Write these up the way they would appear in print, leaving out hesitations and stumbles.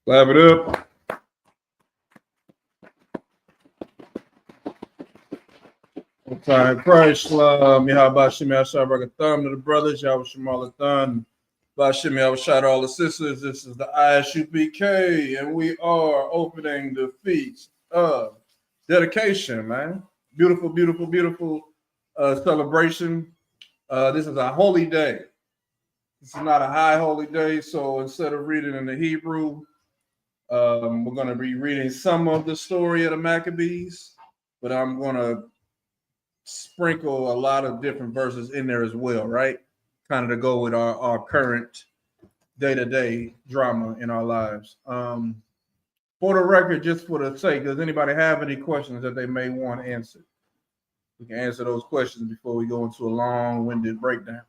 Clap it up. Time Christ, Yahweh Shemi, I shout a thumb to the brothers, Yahweh Shemal Thun, Bashimi, I shout all the sisters. This is the ISUPK, and we are opening the feast of dedication, man. Beautiful, beautiful, beautiful celebration. This is a holy day. This is not a high holy day, so instead of reading in the Hebrew, we're going to be reading some of the story of the Maccabees, but I'm going to sprinkle a lot of different verses in there as well, right? Kind of to go with our current day-to-day drama in our lives. For the record, just for the sake, does anybody have any questions that they may want answered? We can answer those questions before we go into a long-winded breakdown.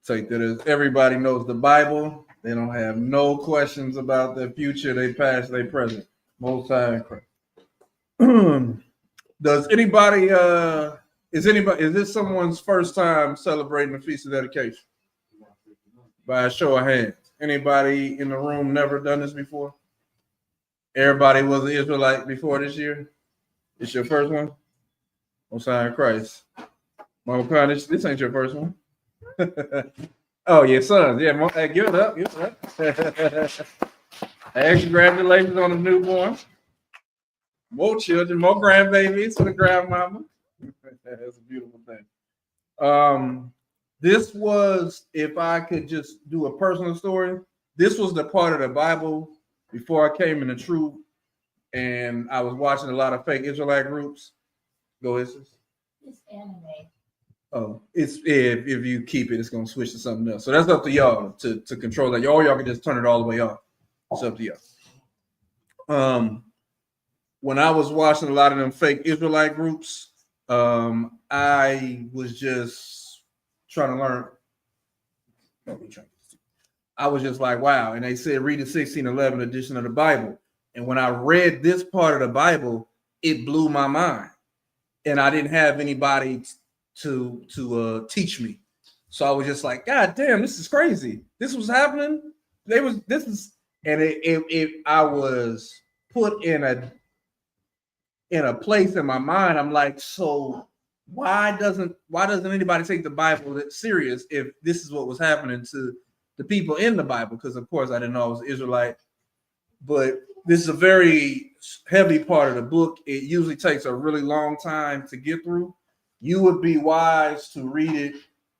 Take that as everybody knows the Bible. They don't have no questions about their future, their past, their present. Most High in Christ. Does anybody is this someone's first time celebrating the Feast of Dedication? By a show of hands. Anybody in the room never done this before? Everybody was an Israelite before this year? It's your first one? Most High in Christ. Mama Khan, this ain't your first one. Oh, your sons. Yeah, hey, give it up. Give it up. Hey, congratulations on the newborn. More children, more grandbabies for the grandmama. That's a beautiful thing. This was, if I could just do a personal story, this was the part of the Bible before I came in the truth, and I was watching a lot of fake Israelite groups. Go ahead, sis. It's anime. Oh, it's if you keep it, it's gonna switch to something else. So that's up to y'all to control that. Y'all can just turn it all the way off. It's up to y'all. When I was watching a lot of them fake Israelite groups, I was just trying to learn. I was just like, wow. And they said, read the 1611 edition of the Bible. And when I read this part of the Bible, it blew my mind. And I didn't have anybody to teach me. So I was just like, God damn, this is crazy. This was happening. I was put in a place in my mind. I'm like, so why doesn't anybody take the Bible that serious if this is what was happening to the people in the Bible? Because of course I didn't know I was Israelite, but this is a very heavy part of the book. It usually takes a really long time to get through. You would be wise to read it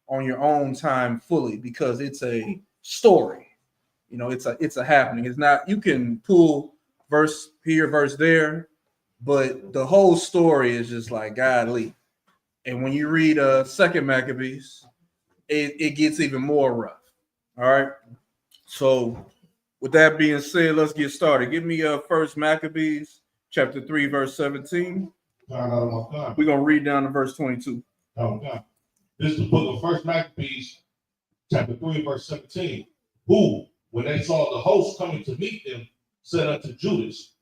on your own time fully because it's a story. You know, it's a happening. It's not, you can pull verse here, verse there, but the whole story is just like godly. And when you read Second Maccabees, it gets even more rough. All right. So with that being said, let's get started. Give me First Maccabees chapter 3, verse 17. We're gonna read down to verse 22. Okay. This is the book of First Maccabees, chapter 3, verse 17. Who, when they saw the host coming to meet them, said unto Judas,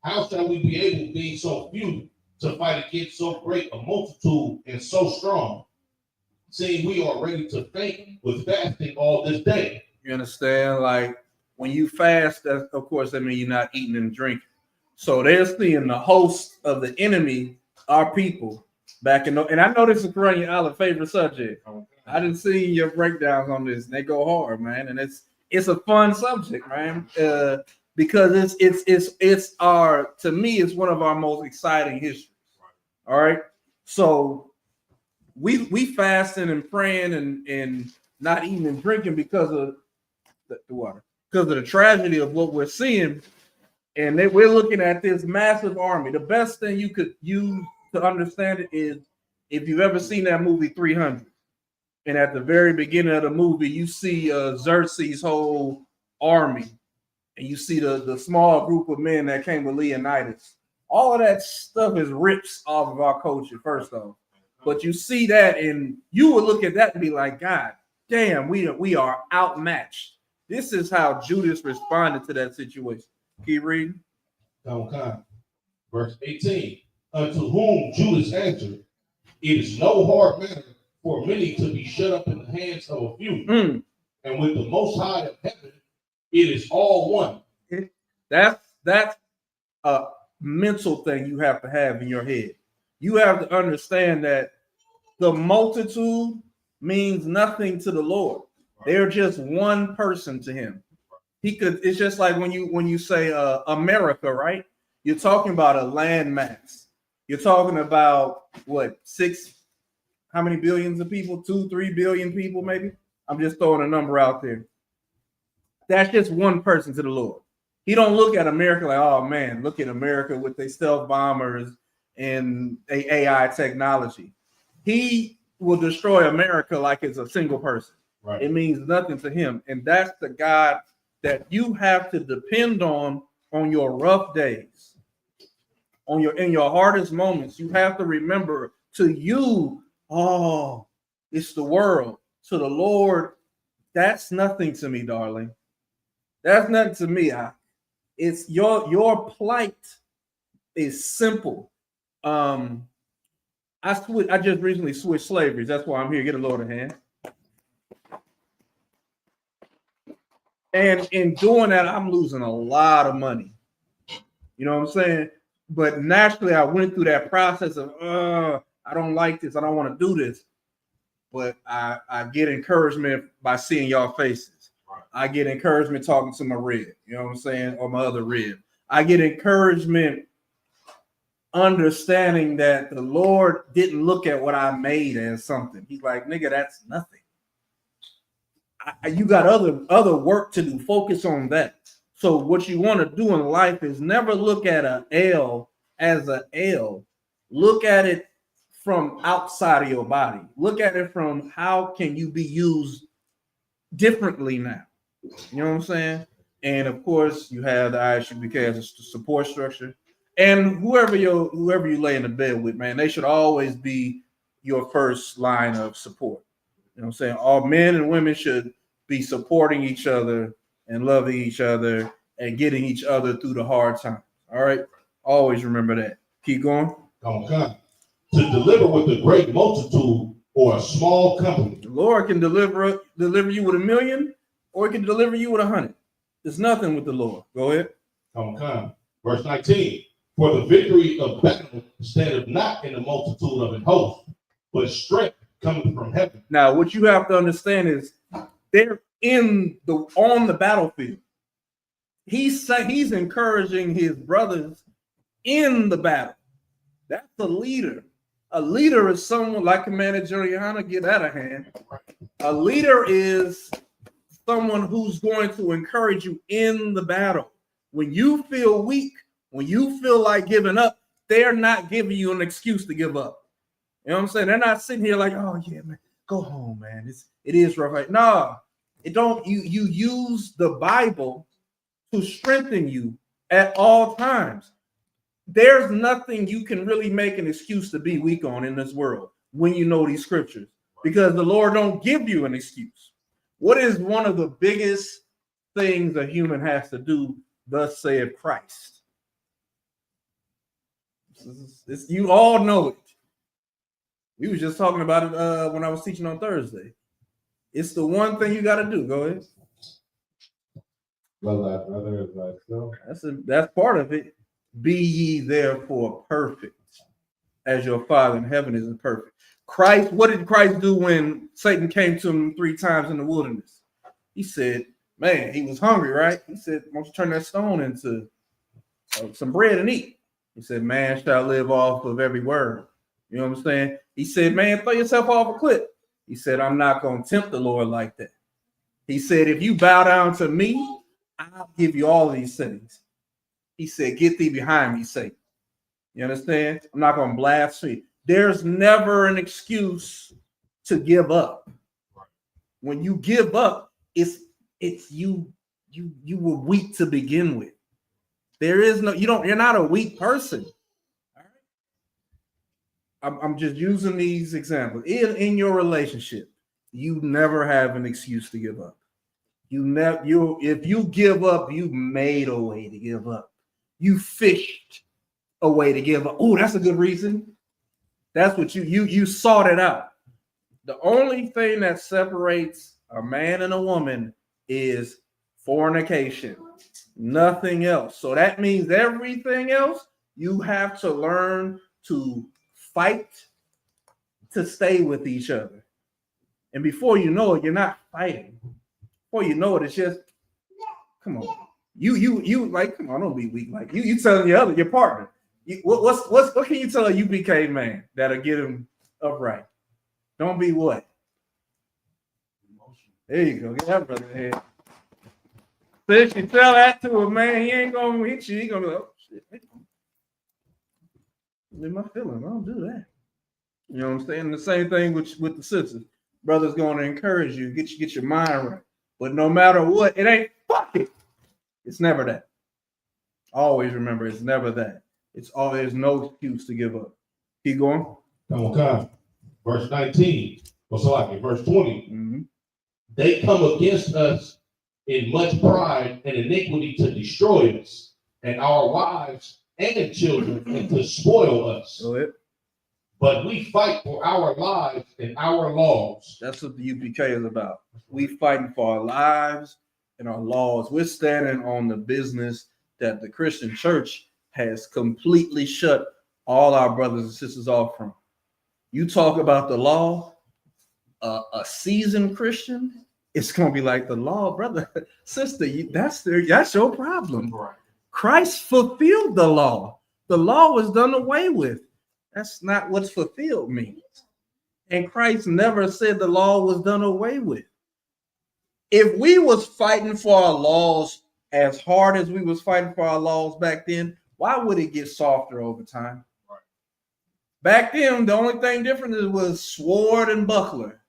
how shall we be able, being so few, to fight against so great a multitude and so strong, seeing we are ready to faint with fasting all this day? You understand? Like when you fast, that, of course, that means you're not eating and drinking. So they're seeing the host of the enemy, our people, back in. And I know this is running your favorite subject. I didn't see your breakdowns on this. And they go hard, man, and it's a fun subject, man. Because it's our, to me, it's one of our most exciting histories. All right, so we fasting and praying and not eating and drinking because of the water, because of the tragedy of what we're seeing, and we're looking at this massive army. The best thing you could use to understand it is if you've ever seen that movie 300, and at the very beginning of the movie, you see Xerxes' whole army. And you see the small group of men that came with Leonidas. All of that stuff is rips off of our culture, first off. But you see that, and you would look at that and be like, God damn, we are outmatched. This is how Judas responded to that situation. Keep reading. Okay. Verse 18. Unto whom Judas answered, it is no hard matter for many to be shut up in the hands of a few. And with the Most High of heaven, It is all one. That's a mental thing you have to have in your head. You have to understand that the multitude means nothing to the Lord. They're just one person to him. He could, it's just like when you say America, right? You're talking about a landmass. You're talking about what, how many billions of people? 2-3 billion people, maybe. I'm just throwing a number out there. That's just one person to the Lord. He don't look at America like, oh man, look at America with their stealth bombers and AI technology. He will destroy America like it's a single person. Right. It means nothing to him. And that's the God that you have to depend on your rough days, in your hardest moments. You have to remember, to you, oh, it's the world. To the Lord, that's nothing to me, darling. That's nothing to me. It's your plight is simple. I just recently switched slaveries. That's why I'm here. Get a load of hand. And in doing that, I'm losing a lot of money. You know what I'm saying? But naturally, I went through that process of, I don't like this. I don't want to do this. But I get encouragement by seeing y'all faces. Right. I get encouragement talking to my rib. You know what I'm saying? Or my other rib. I get encouragement understanding that the Lord didn't look at what I made as something. He's like, nigga, that's nothing. You got other work to do. Focus on that. So what you want to do in life is never look at an L as an L. Look at it from outside of your body. Look at it from how can you be used differently now. You know what I'm saying? And of course, you have the ISUBK as a support structure. And whoever you lay in the bed with, man, they should always be your first line of support. You know what I'm saying? All men and women should be supporting each other and loving each other and getting each other through the hard times. All right? Always remember that. Keep going. Okay. To deliver with a great multitude or a small company. The Lord can deliver you with 1,000,000, or he can deliver you with 100. There's nothing with the Lord. Go ahead. Okay. Verse 19. For the victory of battle standeth not in the multitude of an host, but strength coming from heaven. Now, what you have to understand is they're on the battlefield. He's encouraging his brothers in the battle. That's a leader. A leader is someone like Commander Juliana, get out of hand. A leader is someone who's going to encourage you in the battle. When you feel weak, when you feel like giving up, they're not giving you an excuse to give up. You know what I'm saying? They're not sitting here like, oh yeah, man, go home, man. It is rough. Right? No, it don't. You use the Bible to strengthen you at all times. There's nothing you can really make an excuse to be weak on in this world when you know these scriptures, because the Lord don't give you an excuse. What is one of the biggest things a human has to do? Thus saith Christ. You all know it. We was just talking about it when I was teaching on Thursday. It's the one thing you got to do. Go ahead. Love thy brother as thyself. That's part of it. Be ye therefore perfect, as your Father in heaven is perfect. Christ, what did Christ do when Satan came to him 3 times in the wilderness? He said, man, he was hungry, right? He said, why don't you turn that stone into some bread and eat? He said, man shall live off of every word. You know what I'm saying? He said, man, throw yourself off a cliff. He said, I'm not going to tempt the Lord like that. He said, if you bow down to me, I'll give you all of these things. He said, get thee behind me, Satan. You understand? I'm not going to blaspheme. There's never an excuse to give up. When you give up, it's you were weak to begin with. There is no, you're not a weak person. All right? I'm just using these examples. In your relationship, you never have an excuse to give up. If you give up, you made a way to give up. You fished a way to give up. Oh, that's a good reason. That's what you sought it out. The only thing that separates a man and a woman is fornication, nothing else. So that means everything else you have to learn to fight to stay with each other. And before you know it, you're not fighting. Before you know it, it's just, come on. You like, come on, don't be weak. Like you telling your partner. What can you tell a UBK man that'll get him upright? Don't be what? There you go. Get that brother ahead. So if you tell that to a man, he ain't gonna hit you. He gonna be like, oh shit. In my feelings, I don't do that. You know what I'm saying? The same thing with the sisters. Brother's gonna encourage you, get your mind right. But no matter what, it ain't fuck it. It's never that. Always remember, it's never that. It's always no excuse to give up. Keep going. Okay. Verse 19. Verse 20. Mm-hmm. They come against us in much pride and iniquity to destroy us, and our wives and children, and to spoil us. Go ahead. But we fight for our lives and our laws. That's what the UPK is about. We fighting for our lives and our laws. We're standing on the business that the Christian church has completely shut all our brothers and sisters off from. You talk about the law, a seasoned Christian, it's gonna be like the law, brother, sister. That's your problem. Right. Christ fulfilled the law. The law was done away with. That's not what fulfilled means. And Christ never said the law was done away with. If we was fighting for our laws as hard as we was fighting for our laws back then, why would it get softer over time? Right. Back then, the only thing different was sword and buckler.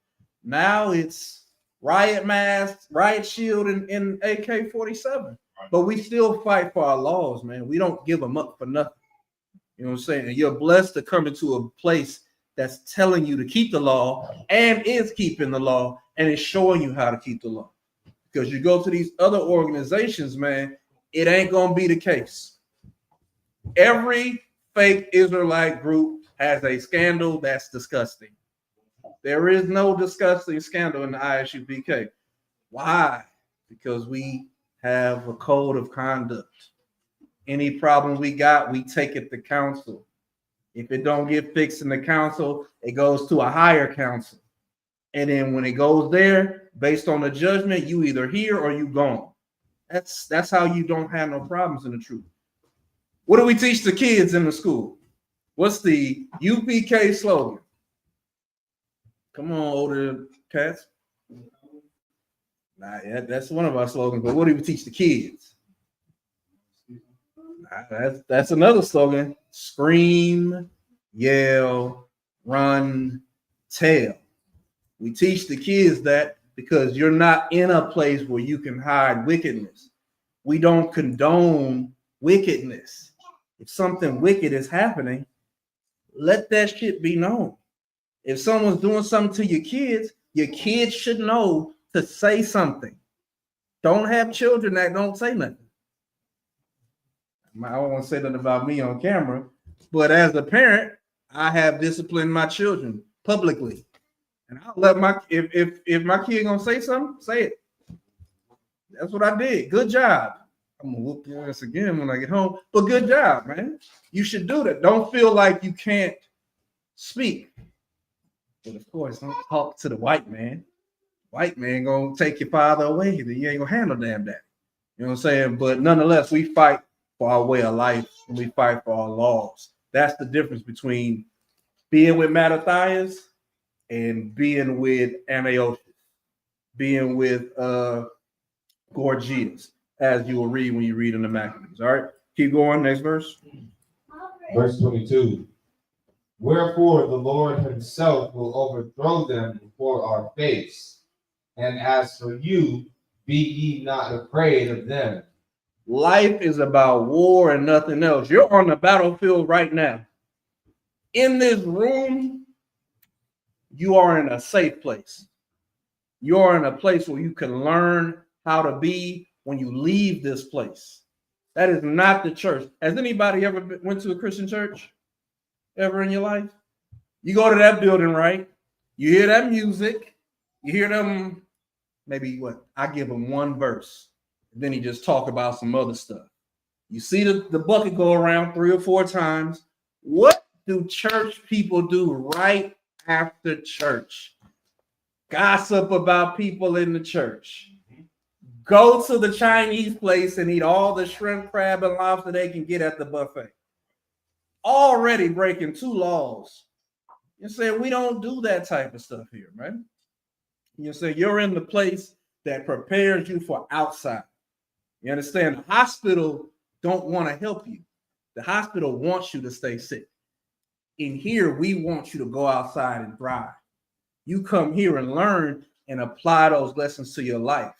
Now it's riot mask, riot shield, and AK-47. Right. But we still fight for our laws, man. We don't give them up for nothing. You know what I'm saying? And you're blessed to come into a place that's telling you to keep the law and is keeping the law and is showing you how to keep the law. Because you go to these other organizations, man, it ain't going to be the case. Every fake Israelite group has a scandal that's disgusting. There is no disgusting scandal in the ISUPK. Why? Because we have a code of conduct. Any problem we got, we take it to council. If it don't get fixed in the council, it goes to a higher council. And then when it goes there, based on the judgment, you either here or you gone. That's how you don't have no problems in the truth. What do we teach the kids in the school? What's the UPK slogan? Come on, older cats. Nah, yeah, that's one of our slogans. But what do we teach the kids? That's another slogan. Scream, yell, run, tell. We teach the kids that because you're not in a place where you can hide wickedness. We don't condone wickedness. If something wicked is happening, let that shit be known. If someone's doing something to your kids should know to say something. Don't have children that don't say nothing. I don't want to say nothing about me on camera, but as a parent, I have disciplined my children publicly. And I'll let if my kid gonna say something, say it. That's what I did. Good job. I'm gonna whoop your ass again when I get home, but good job, man. You should do that. Don't feel like you can't speak. But of course, don't talk to the white man. White man gonna take your father away, then you ain't gonna handle damn that. You know what I'm saying? But nonetheless, we fight for our way of life and we fight for our laws. That's the difference between being with Mattathias and being with Antiochus, being with Gorgias, as you will read when you read in the Maccabees. All right, keep going. Next verse. Verse 22. Wherefore the Lord himself will overthrow them before our face. And as for you, be ye not afraid of them. Life is about war and nothing else. You're on the battlefield right now. In this room, you are in a safe place. You're in a place where you can learn how to be when you leave this place. That is not the church. Has anybody ever went to a Christian church ever in your life? You go to that building, right? You hear that music. You hear them, maybe what? I give them one verse. Then he just talk about some other stuff. You see the bucket go around 3 or 4 times. What do church people do right after church? Gossip about people in the church. Go to the Chinese place and eat all the shrimp, crab, and lobster they can get at the buffet. Already breaking 2 laws. You say we don't do that type of stuff here, right? You say you're in the place that prepares you for outside. You understand? The hospital don't want to help you. The hospital wants you to stay sick. In here, we want you to go outside and thrive. You come here and learn and apply those lessons to your life.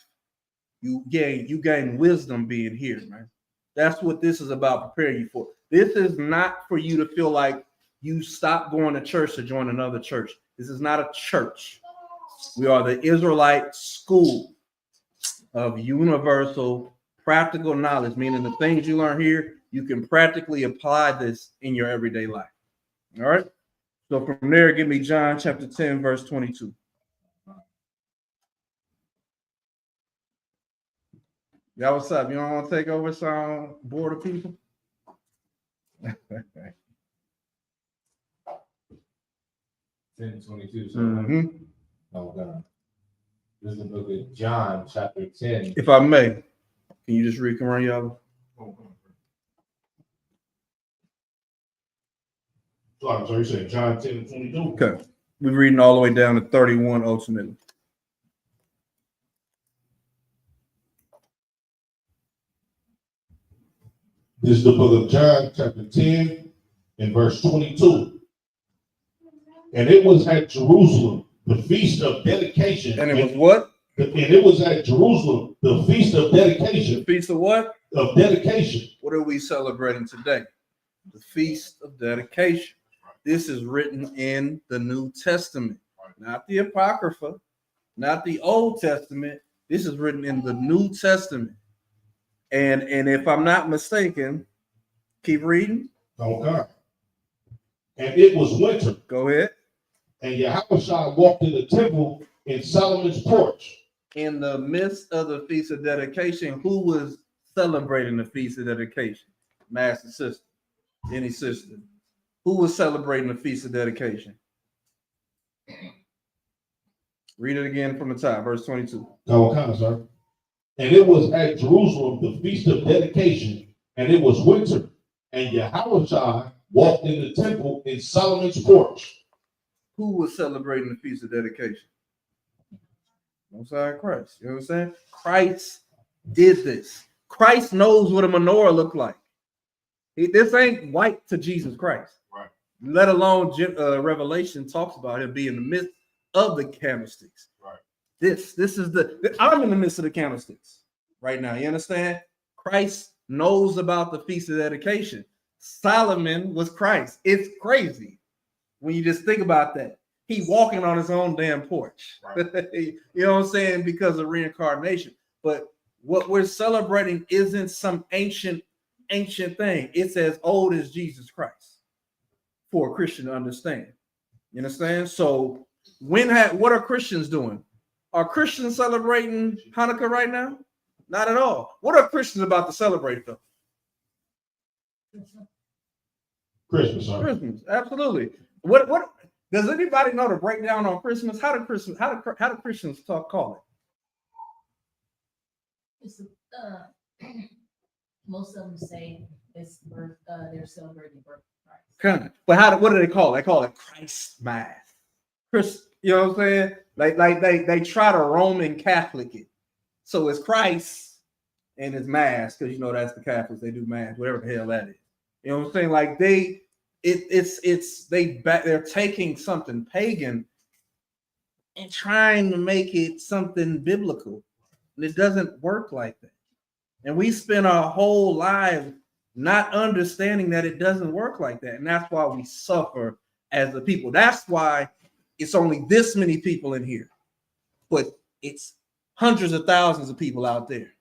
You gain wisdom being here, man. That's what this is about, preparing you for. This is not for you to feel like you stop going to church to join another church. This is not a church. We are the Israelite school of universal practical knowledge, meaning the things you learn here, you can practically apply this in your everyday life. All right. So from there, give me John chapter 10, verse 22. Yeah, what's up? You don't want to take over some board of people? 10:22. Mm-hmm. Oh God. This is the book of John, chapter 10. If I may, can you just read around y'all? So you're saying John 10:22? Okay. We're reading all the way down to 31 ultimately. This is the book of John, chapter 10, and verse 22. And it was at Jerusalem, the feast of dedication. And it was what? And it was at Jerusalem, the feast of dedication. The feast of what? Of dedication. What are we celebrating today? The feast of dedication. This is written in the New Testament, not the Apocrypha, not the Old Testament. This is written in the New Testament. And if I'm not mistaken, keep reading. Okay. And it was winter. Go ahead. And Yahushua walked in the temple in Solomon's porch. In the midst of the Feast of Dedication, who was celebrating the Feast of Dedication? Master sister. Any sister. Who was celebrating the Feast of Dedication? Read it again from the top, verse 22. Okay, sir. And it was at Jerusalem, the Feast of Dedication, and it was winter. And Yahushua walked in the temple in Solomon's porch. Who was celebrating the Feast of Dedication? Most High Christ. You know what I'm saying? Christ did this. Christ knows what a menorah looked like. This ain't white to Jesus Christ. Right. Let alone Revelation talks about him being in the midst of the candlesticks. Right. This is I'm in the midst of the candlesticks right now. You understand? Christ knows about the Feast of Dedication. Solomon was Christ. It's crazy when you just think about that. He walking on his own damn porch. Right. You know what I'm saying? Because of reincarnation. But what we're celebrating isn't some ancient thing. It's as old as Jesus Christ for a Christian to understand. You understand? So what are Christians doing? Are Christians celebrating Hanukkah right now? Not at all. What are Christians about to celebrate though? Christmas, sir. Christmas, absolutely. What does anybody know the breakdown on Christmas? How do Christians call it? It's most of them say it's birth. They're celebrating the birth of Christ. Kind of. But what do they call it? They call it Christ Mass. You know what I'm saying? Like they try to Roman Catholic it. So it's Christ and it's Mass, because you know that's the Catholics. They do Mass, whatever the hell that is. You know what I'm saying? Like they're taking something pagan and trying to make it something biblical. And it doesn't work like that. And we spend our whole life not understanding that it doesn't work like that. And that's why we suffer as a people. That's why it's only this many people in here, but it's hundreds of thousands of people out there,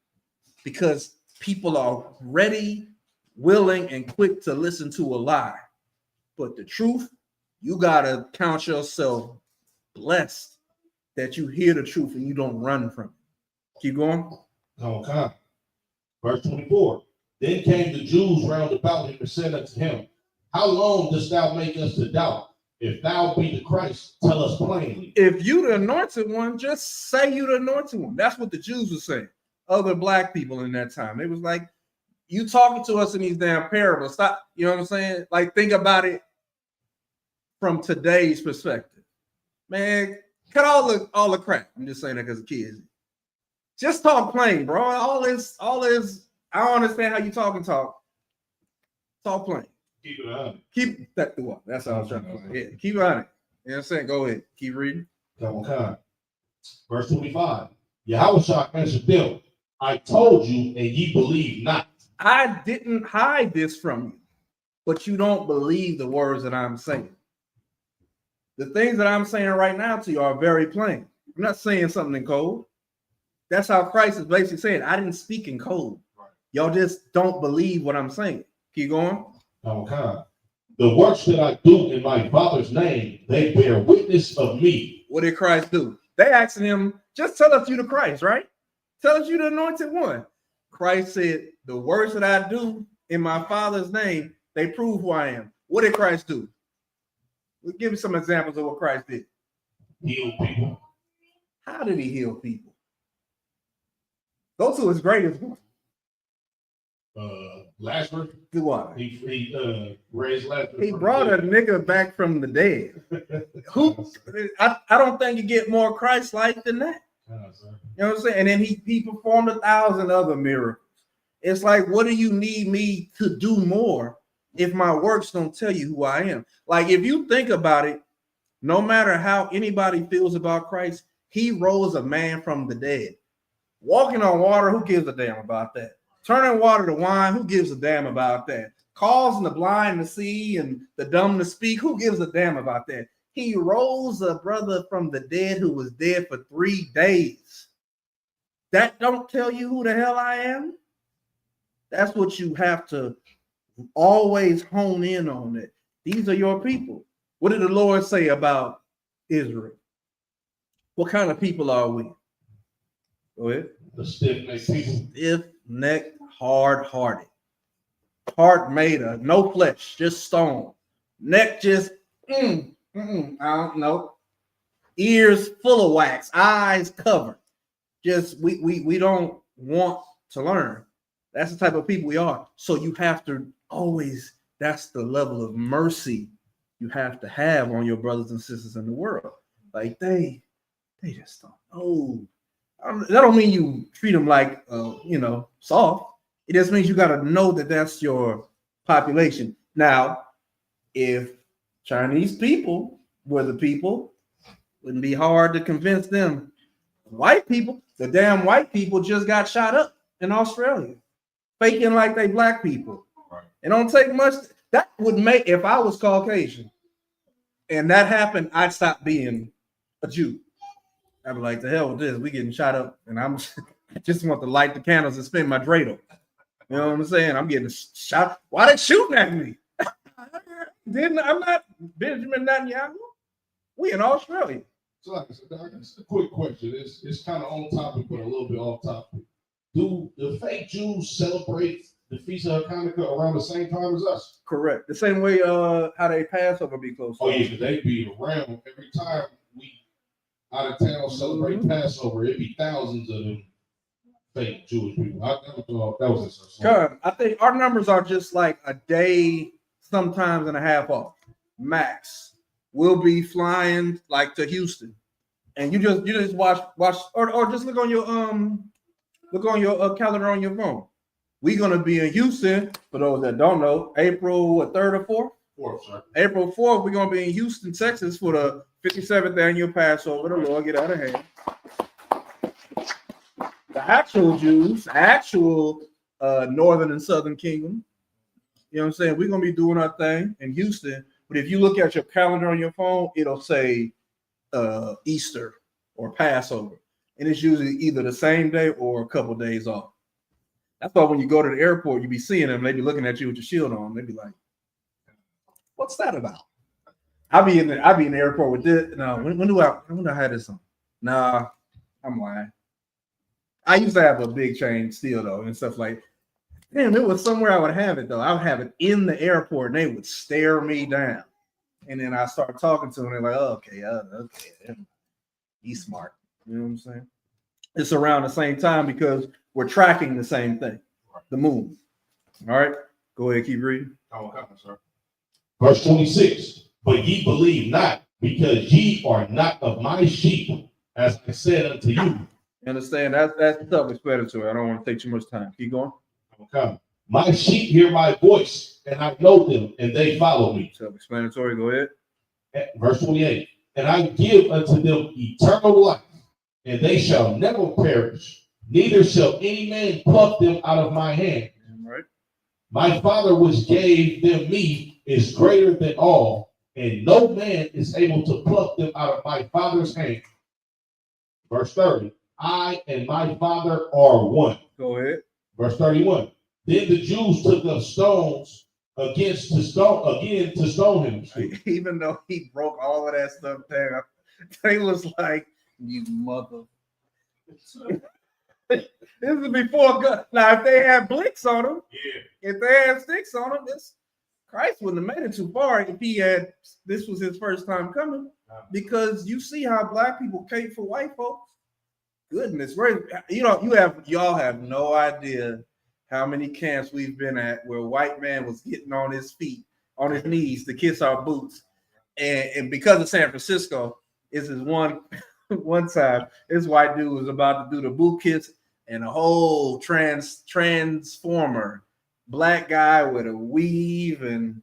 because people are ready, willing, and quick to listen to a lie. But the truth, you got to count yourself blessed that you hear the truth and you don't run from it. Keep going. Okay. Verse 24. Then came the Jews round about him and said unto him, How long dost thou make us to doubt? If thou be the Christ, tell us plainly. If you the anointed one, just say you the anointed one. That's what the Jews were saying. Other black people in that time. They was like, you talking to us in these damn parables. Stop. You know what I'm saying? Like, think about it from today's perspective. Man, cut all the crap. I'm just saying that because of kids. Just talk plain, bro. All this, I don't understand how you talk. Talk plain. Keep it on. Keep that through. That's all I was trying to say. Yeah, keep it on it. You know what I'm saying? Go ahead. Keep reading. Okay. Verse 25. Yahushua answered them, I told you, and ye believe not. I didn't hide this from you, but you don't believe the words that I'm saying. The things that I'm saying right now to you are very plain. I'm not saying something in code. That's how Christ is basically saying, I didn't speak in code. Y'all just don't believe what I'm saying. Keep going. Okay. The works that I do in my Father's name, they bear witness of me. What did Christ do? They asking him, just tell us you the Christ, right? Tell us you the anointed one. Christ said, the works that I do in my Father's name, they prove who I am. What did Christ do? We'll give you some examples of what Christ did. Heal people. How did he heal people? Go to his greatest one. Lazarus. Do what? He raised Lazarus. He brought a nigga back from the dead. I don't think you get more Christ-like than that. You know what I'm saying? And then he performed 1,000 other miracles. It's like, what do you need me to do more if my works don't tell you who I am? Like, if you think about it, no matter how anybody feels about Christ, he rose a man from the dead. Walking on water, who gives a damn about that? Turning water to wine, who gives a damn about that? Causing the blind to see and the dumb to speak, who gives a damn about that? He rose a brother from the dead who was dead for 3 days. That don't tell you who the hell I am? That's what you have to always hone in on it. These are your people. What did the Lord say about Israel? What kind of people are we? Go ahead. The stiff-necked people. Stiff-necked, hard-hearted. Heart made of no flesh, just stone. Neck just, I don't know. Ears full of wax, eyes covered. Just, we don't want to learn. That's the type of people we are. So you have to always, that's the level of mercy you have to have on your brothers and sisters in the world. Like they just don't know. That don't mean you treat them like, soft. It just means you got to know that that's your population. Now, if Chinese people were the people, wouldn't be hard to convince them. White people, the damn white people just got shot up in Australia, faking like they black people. Right. It don't take much. That would make, if I was Caucasian and that happened, I'd stop being a Jew. I'd be like, the hell with this. We getting shot up, and I just want to light the candles and spin my dreidel. You know what I'm saying? I'm getting shot. Why they shooting at me? I'm not Benjamin Netanyahu. We in Australia. So, like I said, it's a quick question. It's kind of on topic, but a little bit off topic. Do the fake Jews celebrate the Feast of Hachaanakah around the same time as us? Correct. The same way how they Passover be close. Oh, yeah, because they be around every time we out of town celebrate Passover. It'd be thousands of them fake Jewish people. I never thought that was interesting. I think our numbers are just like a day, sometimes and a half off, max. We'll be flying like to Houston, and you just watch or just look on your calendar on your phone. We're gonna be in Houston. For those that don't know, April 3rd or 4th. 4th, sir. April 4th, we're gonna be in Houston, Texas for the 57th annual Passover. The Lord get out of hand. The actual Jews, northern and southern kingdom. You know what I'm saying? We're gonna be doing our thing in Houston. But if you look at your calendar on your phone, it'll say Easter or Passover. And it's usually either the same day or a couple days off. That's why when you go to the airport, you be seeing them, they be looking at you with your shield on. They be like, what's that about? I'll be in the airport with this. No, when do I have this on? Nah, I'm lying. I used to have a big chain still though and stuff like. Damn, it was somewhere I would have it though. I would have it in the airport, and they would stare me down. And then I start talking to them. They're like, oh, "Okay, okay, he's smart." You know what I'm saying? It's around the same time because we're tracking the same thing, the moon. All right, go ahead, keep reading. Verse 26. But ye believe not, because ye are not of my sheep, as I said unto you. Understand? That's self-explanatory. I don't want to take too much time. Keep going. Okay. My sheep hear my voice, and I know them, and they follow me. Self-explanatory. Go ahead. Verse 28. And I give unto them eternal life, and they shall never perish, neither shall any man pluck them out of my hand. Right. My Father which gave them me is greater than all, and no man is able to pluck them out of my Father's hand. Verse 30. I and my Father are one. Go ahead. Verse 31. Then the Jews took up stones to stone him. Even though he broke all of that stuff down, they was like, "You mother." This is before God. Now, if they had blicks on them, if they had sticks on them, Christ wouldn't have made it too far if he had. This was his first time coming, because you see how black people cape for white folks. Goodness, y'all have no idea how many camps we've been at where a white man was getting on his feet, on his knees to kiss our boots, and because of San Francisco, this is one time this white dude was about to do the boot kiss, and a whole transformer black guy with a weave and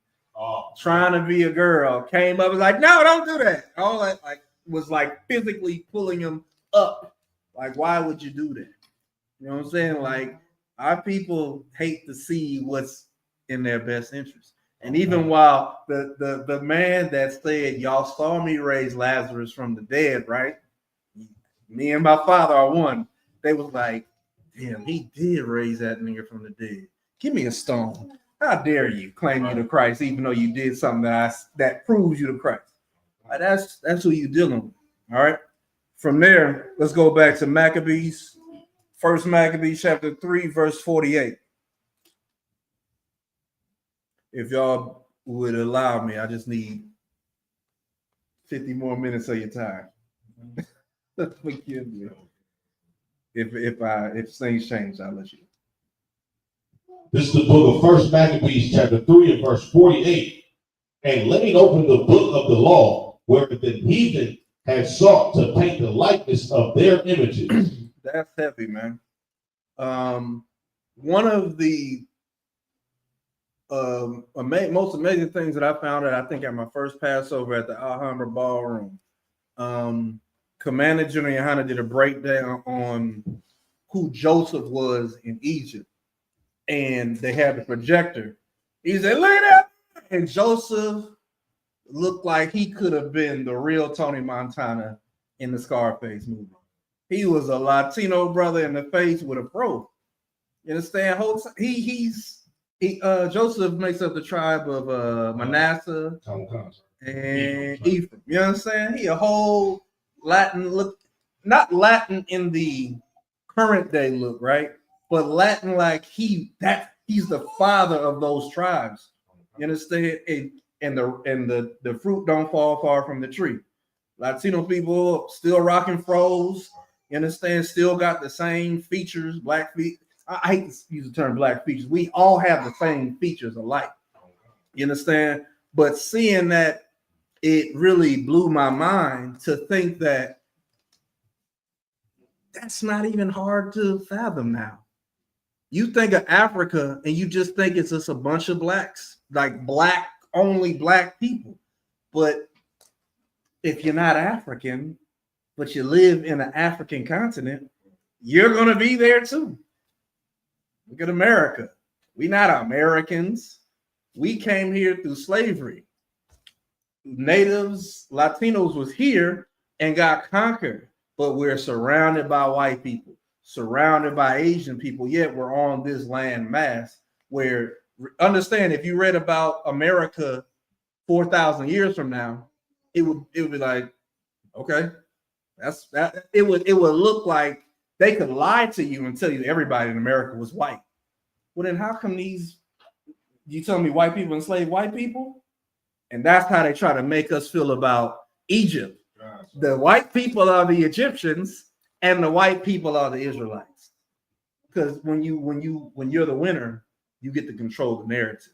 trying to be a girl came up and was like, "No, don't do that." All that was physically pulling him up. Like, why would you do that? You know what I'm saying? Like, our people hate to see what's in their best interest. And even while the man that said, "Y'all saw me raise Lazarus from the dead," right? Me and my Father are one. They was like, "Damn, he did raise that nigga from the dead. Give me a stone. How dare you claim you to Christ, even though you did something that proves you to Christ?" Like, that's who you dealing with. All right. From there, let's go back to Maccabees. First Maccabees chapter 3, verse 48. If y'all would allow me, I just need 50 more minutes of your time. Forgive me. If things change, I'll let you. This is the book of First Maccabees chapter 3 and verse 48. And laying open the book of the law, where the heathen had sought to paint the likeness of their images. That's heavy, man. One of the most amazing things that I found out, I think, at my first Passover at the Alhambra Ballroom, Commander General Yohana did a breakdown on who Joseph was in Egypt, and they had the projector. He said, "Look at that!" And Joseph looked like he could have been the real Tony Montana in the Scarface movie. He was a Latino brother in the face with a fro. You understand? Joseph makes up the tribe of Manasseh and Ephraim. You understand? He a whole Latin look, not Latin in the current day look, right? But Latin like he's the father of those tribes. You understand? And the fruit don't fall far from the tree. Latino people still rocking fros. You understand? Still got the same features, black feet. I hate to use the term black features. We all have the same features alike. You understand? But seeing that, it really blew my mind to think that that's not even hard to fathom now. You think of Africa and you just think it's just a bunch of blacks, like only black people. But if you're not African, but you live in an African continent, you're going to be there too. Look at America. We're not Americans. We came here through slavery. Natives, Latinos was here and got conquered, but we're surrounded by white people, surrounded by Asian people, yet we're on this land mass where, understand, if you read about America 4,000 years from now, it would be like, okay, that's that. It would look like they could lie to you and tell you everybody in America was white. Well, then how come you tell me white people enslave white people? And that's how they try to make us feel about Egypt. The white people are the Egyptians, and the white people are the Israelites. Because when you're the winner, you get to control the narrative.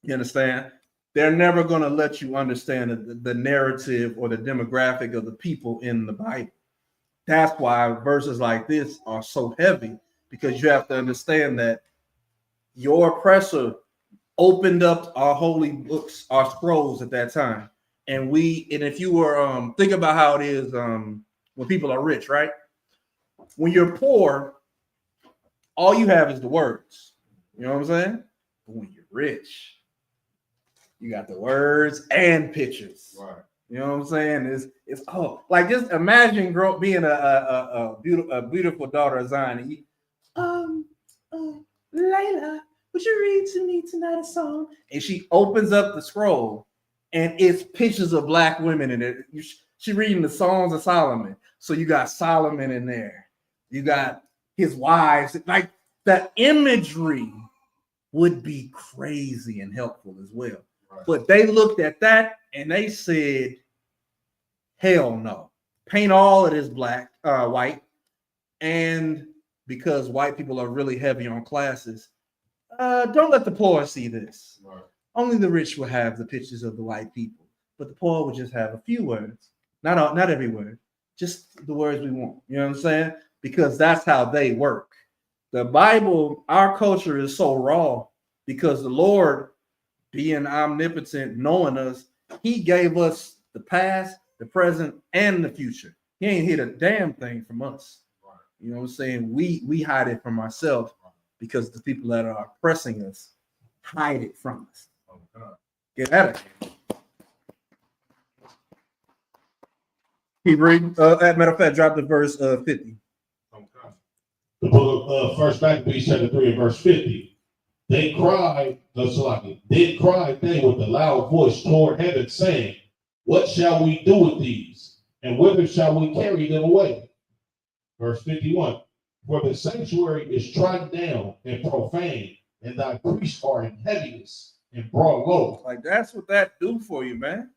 You understand? They're never going to let you understand the narrative or the demographic of the people in the Bible. That's why verses like this are so heavy, because you have to understand that your oppressor opened up our holy books, our scrolls at that time. And if you were think about how it is when people are rich, right? When you're poor, all you have is the words. You know what I'm saying? But when you're rich, you got the words and pictures. Right. You know what I'm saying? It's like just imagine being a beautiful daughter of Zion. And Layla, would you read to me tonight a song? And she opens up the scroll, and it's pictures of black women in it. She reading the Songs of Solomon. So you got Solomon in there. You got his wives. Like the imagery would be crazy and helpful as well. Right. But they looked at that and they said, hell no. Paint all of this white. And because white people are really heavy on classes, don't let the poor see this. Right. Only the rich will have the pictures of the white people, but the poor will just have a few words. Not every word, just the words we want. You know what I'm saying? Because that's how they work. The Bible, our culture is so raw because the Lord, being omnipotent, knowing us, he gave us the past, the present, and the future. He ain't hid a damn thing from us. Right. You know what I'm saying? We hide it from ourselves because the people that are oppressing us hide it from us. Oh, God. Get at it. Keep reading. Matter of fact, drop the verse 50. Okay. The book of First Maccabees, chapter 3, and verse 50. They cried, they cried they with a loud voice toward heaven, saying, what shall we do with these? And whither shall we carry them away? Verse 51. For the sanctuary is trodden down and profane, and thy priests are in heaviness and brought low. Like that's what that do for you, man.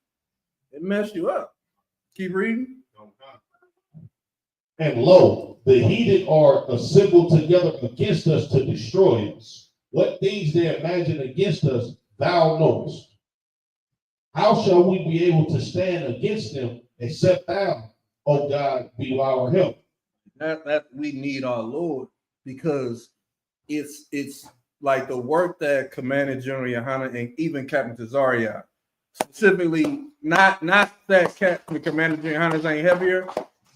It messed you up. Keep reading. And lo, the heathen are assembled together against us to destroy us. What things they imagine against us, thou knowest. How shall we be able to stand against them, except thou, O God, be our help? That we need our Lord, because it's like the work that Commander General Hachaanakah and even Captain Tazariak, specifically, not that Commander General Hachaanakah ain't heavier,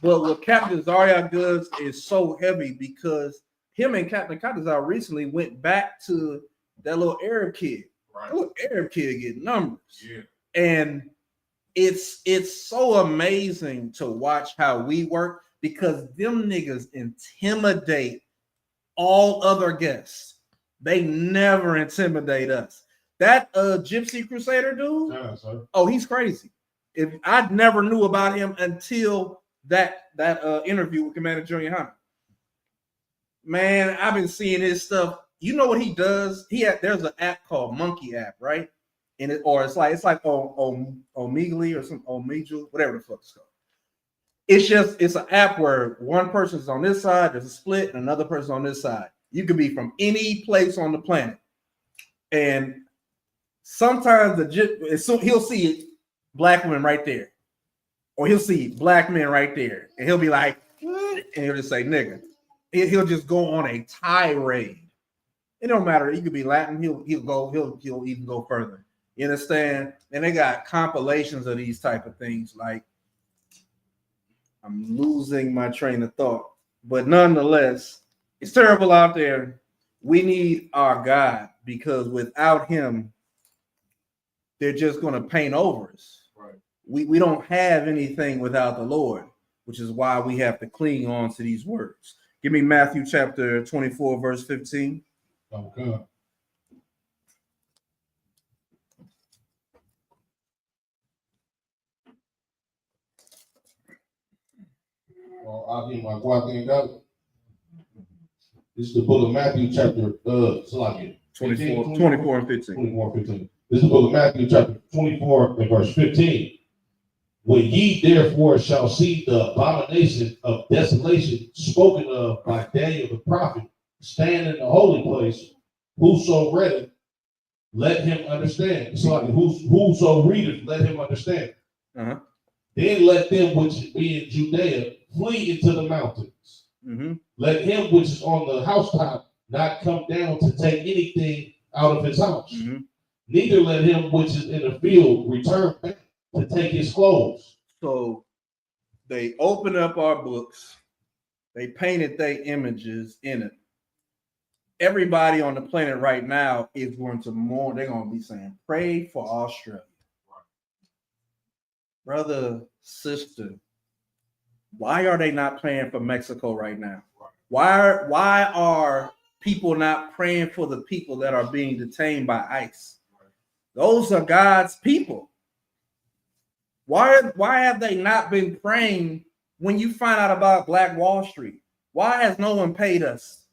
but what Captain Tazariak does is so heavy because him and Captain Tazariak recently went back to that little Arab kid. Right. That little Arab kid getting numbers. Yeah. And it's so amazing to watch how we work, because them niggas intimidate all other guests. They never intimidate us. That Gypsy Crusader dude, he's crazy. If I never knew about him until that interview with Commander Junior Hunter. Man, I've been seeing his stuff. You know what he does? There's an app called Monkey App, right? And it's like Omegle or some Omegle, whatever the fuck it's called. It's an app where one person's on this side, there's a split, and another person on this side. You could be from any place on the planet. And sometimes he'll see black women right there. Or he'll see black men right there. And he'll be like, and he'll just say nigga. He'll just go on a tirade. It don't matter. You could be Latin, he'll even go further. You understand? And they got compilations of these type of things. Like, I'm losing my train of thought. But nonetheless, it's terrible out there. We need our God, because without him, they're just going to paint over us. Right. We don't have anything without the Lord, which is why we have to cling on to these words. Give me Matthew chapter 24, verse 15. Okay. Well, I'll give my guac and go. This is the book of Matthew, chapter 24 and 15. 24 and 15. 24 and 15. This is the book of Matthew, chapter 24 and verse 15. When ye therefore shall see the abomination of desolation spoken of by Daniel the prophet stand in the holy place, whoso readeth, let him understand. So whoso readeth, let him understand. Uh-huh. Then let them which be in Judea flee into the mountains. Mm-hmm. Let him which is on the housetop not come down to take anything out of his house. Mm-hmm. Neither let him which is in the field return back to take his clothes. So they opened up our books, they painted their images in it. Everybody on the planet right now is going to mourn. They're going to be saying, pray for Australia. Brother, sister, why are they not praying for Mexico right now? Why are people not praying for the people that are being detained by ICE? Those are God's people. Why have they not been praying when you find out about Black Wall Street? Why has no one paid us,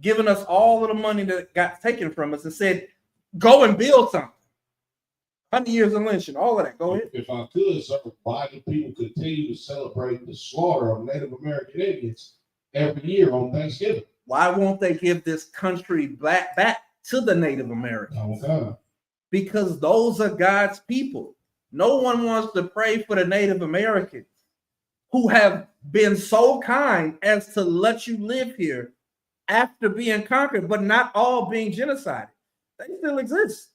given us all of the money that got taken from us and said, go and build something? 100 years of lynching, all of that. Go ahead. If I could, sir, why do people continue to celebrate the slaughter of Native American Indians every year on Thanksgiving? Why won't they give this country back to the Native Americans? Oh, God. Because those are God's people. No one wants to pray for the Native Americans who have been so kind as to let you live here after being conquered, but not all being genocided. They still exist.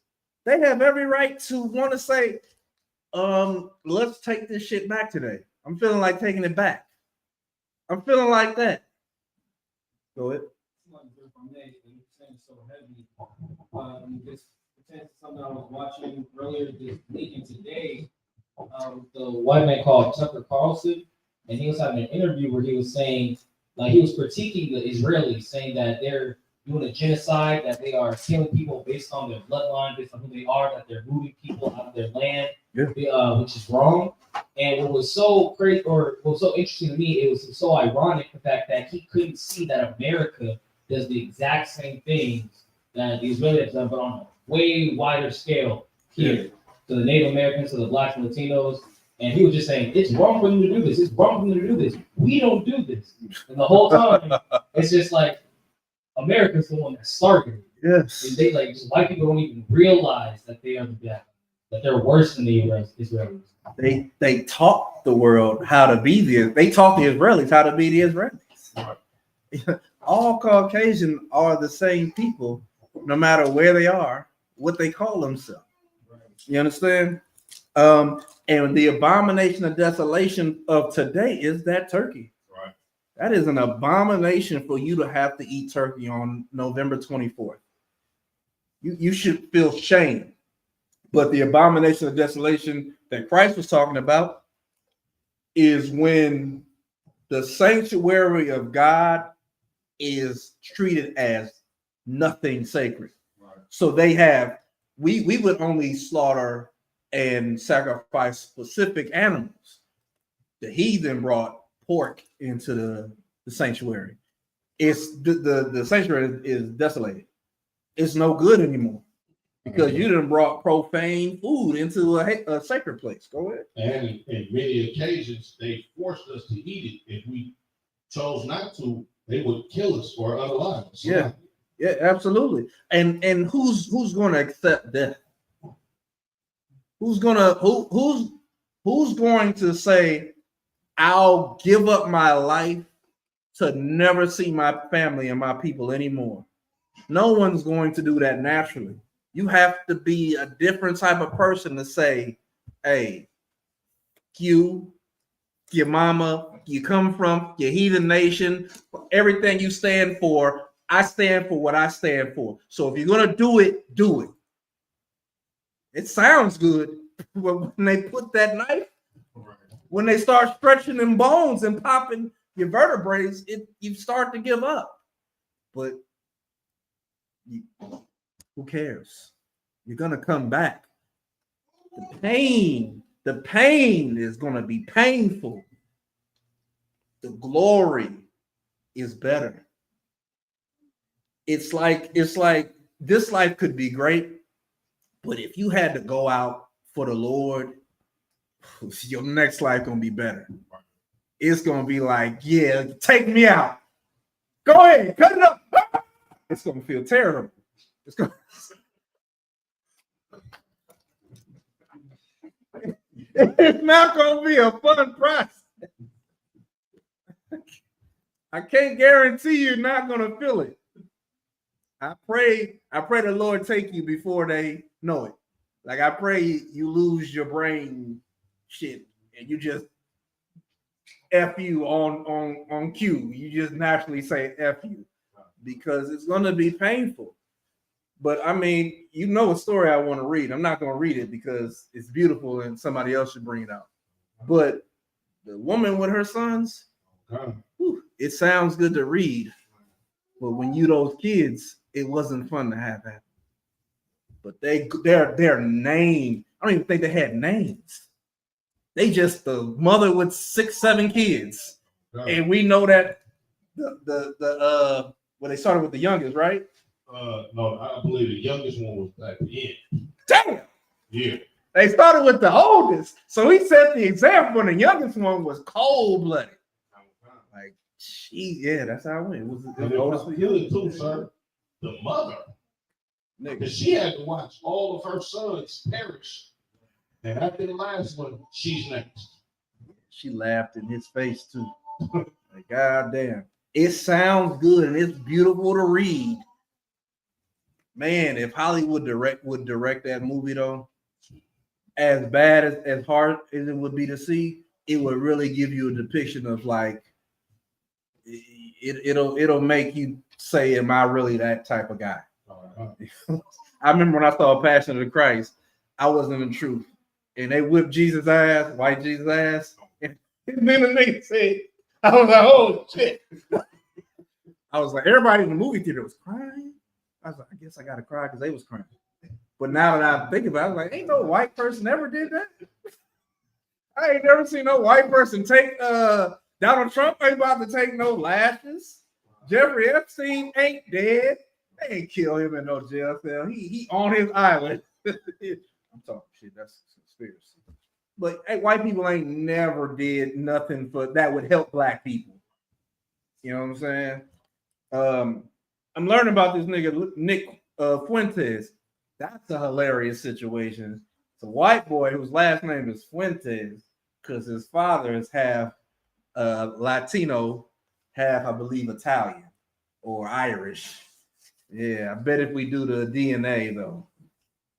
They have every right to want to say, let's take this shit back today. I'm feeling like taking it back. I'm feeling like that. Go ahead. This pertains to something I was watching earlier this week and today. The white man called Tucker Carlson, and he was having an interview where he was saying, like, he was critiquing the Israelis, saying that they're doing a genocide, that they are killing people based on their bloodline, based on who they are, that they're moving people out of their land, which is wrong. And what was so crazy, or what was so interesting to me, it was so ironic, the fact that he couldn't see that America does the exact same things that the Israelis have done, but on a way wider scale here, to the Native Americans, to the Blacks and Latinos. And he was just saying, it's wrong for them to do this. It's wrong for them to do this. We don't do this. And the whole time, it's just like, America's the one that started it. Yes. And they, like, just white people don't even realize that they are the bad, that they're worse than the Israelis. They taught the world how to be they taught the Israelis how to be the Israelis. Right. All Caucasian are the same people, no matter where they are, what they call themselves. Right. You understand? And the abomination of desolation of today is that turkey. Right. That is an abomination for you to have to eat turkey on November 24th. You should feel shame. But the abomination of desolation that Christ was talking about is when the sanctuary of God is treated as nothing sacred. Right. So we would only slaughter and sacrifice specific animals. The heathen brought pork into the sanctuary. It's the sanctuary is desolated. It's no good anymore because you done brought profane food into a sacred place. Go ahead. And in many occasions, they forced us to eat it. If we chose not to, they would kill us or unalive us. Yeah, yeah, absolutely. And who's going to accept death? Who's going to say, I'll give up my life to never see my family and my people anymore? No one's going to do that naturally. You have to be a different type of person to say, hey, your mama, you come from, your heathen nation, everything you stand for, I stand for what I stand for. So if you're going to do it, do it. It sounds good, but when they put that knife, when they start stretching them bones and popping your vertebrae, you start to give up. But who cares? You're going to come back. The pain is going to be painful. The glory is better. it's like this life could be great, but if you had to go out for the Lord, your next life gonna be better. It's gonna be like, yeah, take me out. Go ahead, cut it up. It's gonna feel terrible. It's gonna it's not gonna be a fun process. I can't guarantee you're not gonna feel it. I pray the Lord take you before they know it. Like I pray you lose your brain shit and you just F you on cue. You just naturally say F you because it's gonna be painful. But I mean, you know a story I want to read. I'm not gonna read it because it's beautiful and somebody else should bring it out. But the woman with her sons, whew, it sounds good to read, but when you those kids, it wasn't fun to have that. But their name, I don't even think they had names. They just the mother with 6, 7 kids, and we know that well they started with the youngest, right? No, I believe the youngest one was at the end. Damn. Yeah. They started with the oldest, so he set the example, and the youngest one was cold-blooded. Like, yeah, that's how it went. It was the oldest one. Too, sir. The mother. Because she had to watch all of her sons perish. And after the last one, she's next. She laughed in his face, too. Like, God damn. It sounds good, and it's beautiful to read. Man, if Hollywood would direct that movie, though, as bad as hard as it would be to see, it would really give you a depiction of like it'll make you say, "Am I really that type of guy?" I remember when I saw Passion of the Christ, I wasn't in the truth, and they whipped Jesus' ass, white Jesus' ass, and then the nigga said, "I was like, oh shit!" I was like, everybody in the movie theater was crying. I was like, I guess I gotta cry because they was crying. But now that I think about it, I was like, ain't no white person ever did that. I ain't never seen no white person take Donald Trump ain't about to take no lashes. Jeffrey Epstein ain't dead. They ain't kill him in no jail cell. He on his island. I'm talking shit, that's conspiracy. But hey, white people ain't never did nothing for that would help black people. You know what I'm saying? I'm learning about this nigga Nick Fuentes. That's a hilarious situation. It's a white boy whose last name is Fuentes because his father is half Latino, half, I believe, Italian or Irish. Yeah, I bet if we do the DNA, though,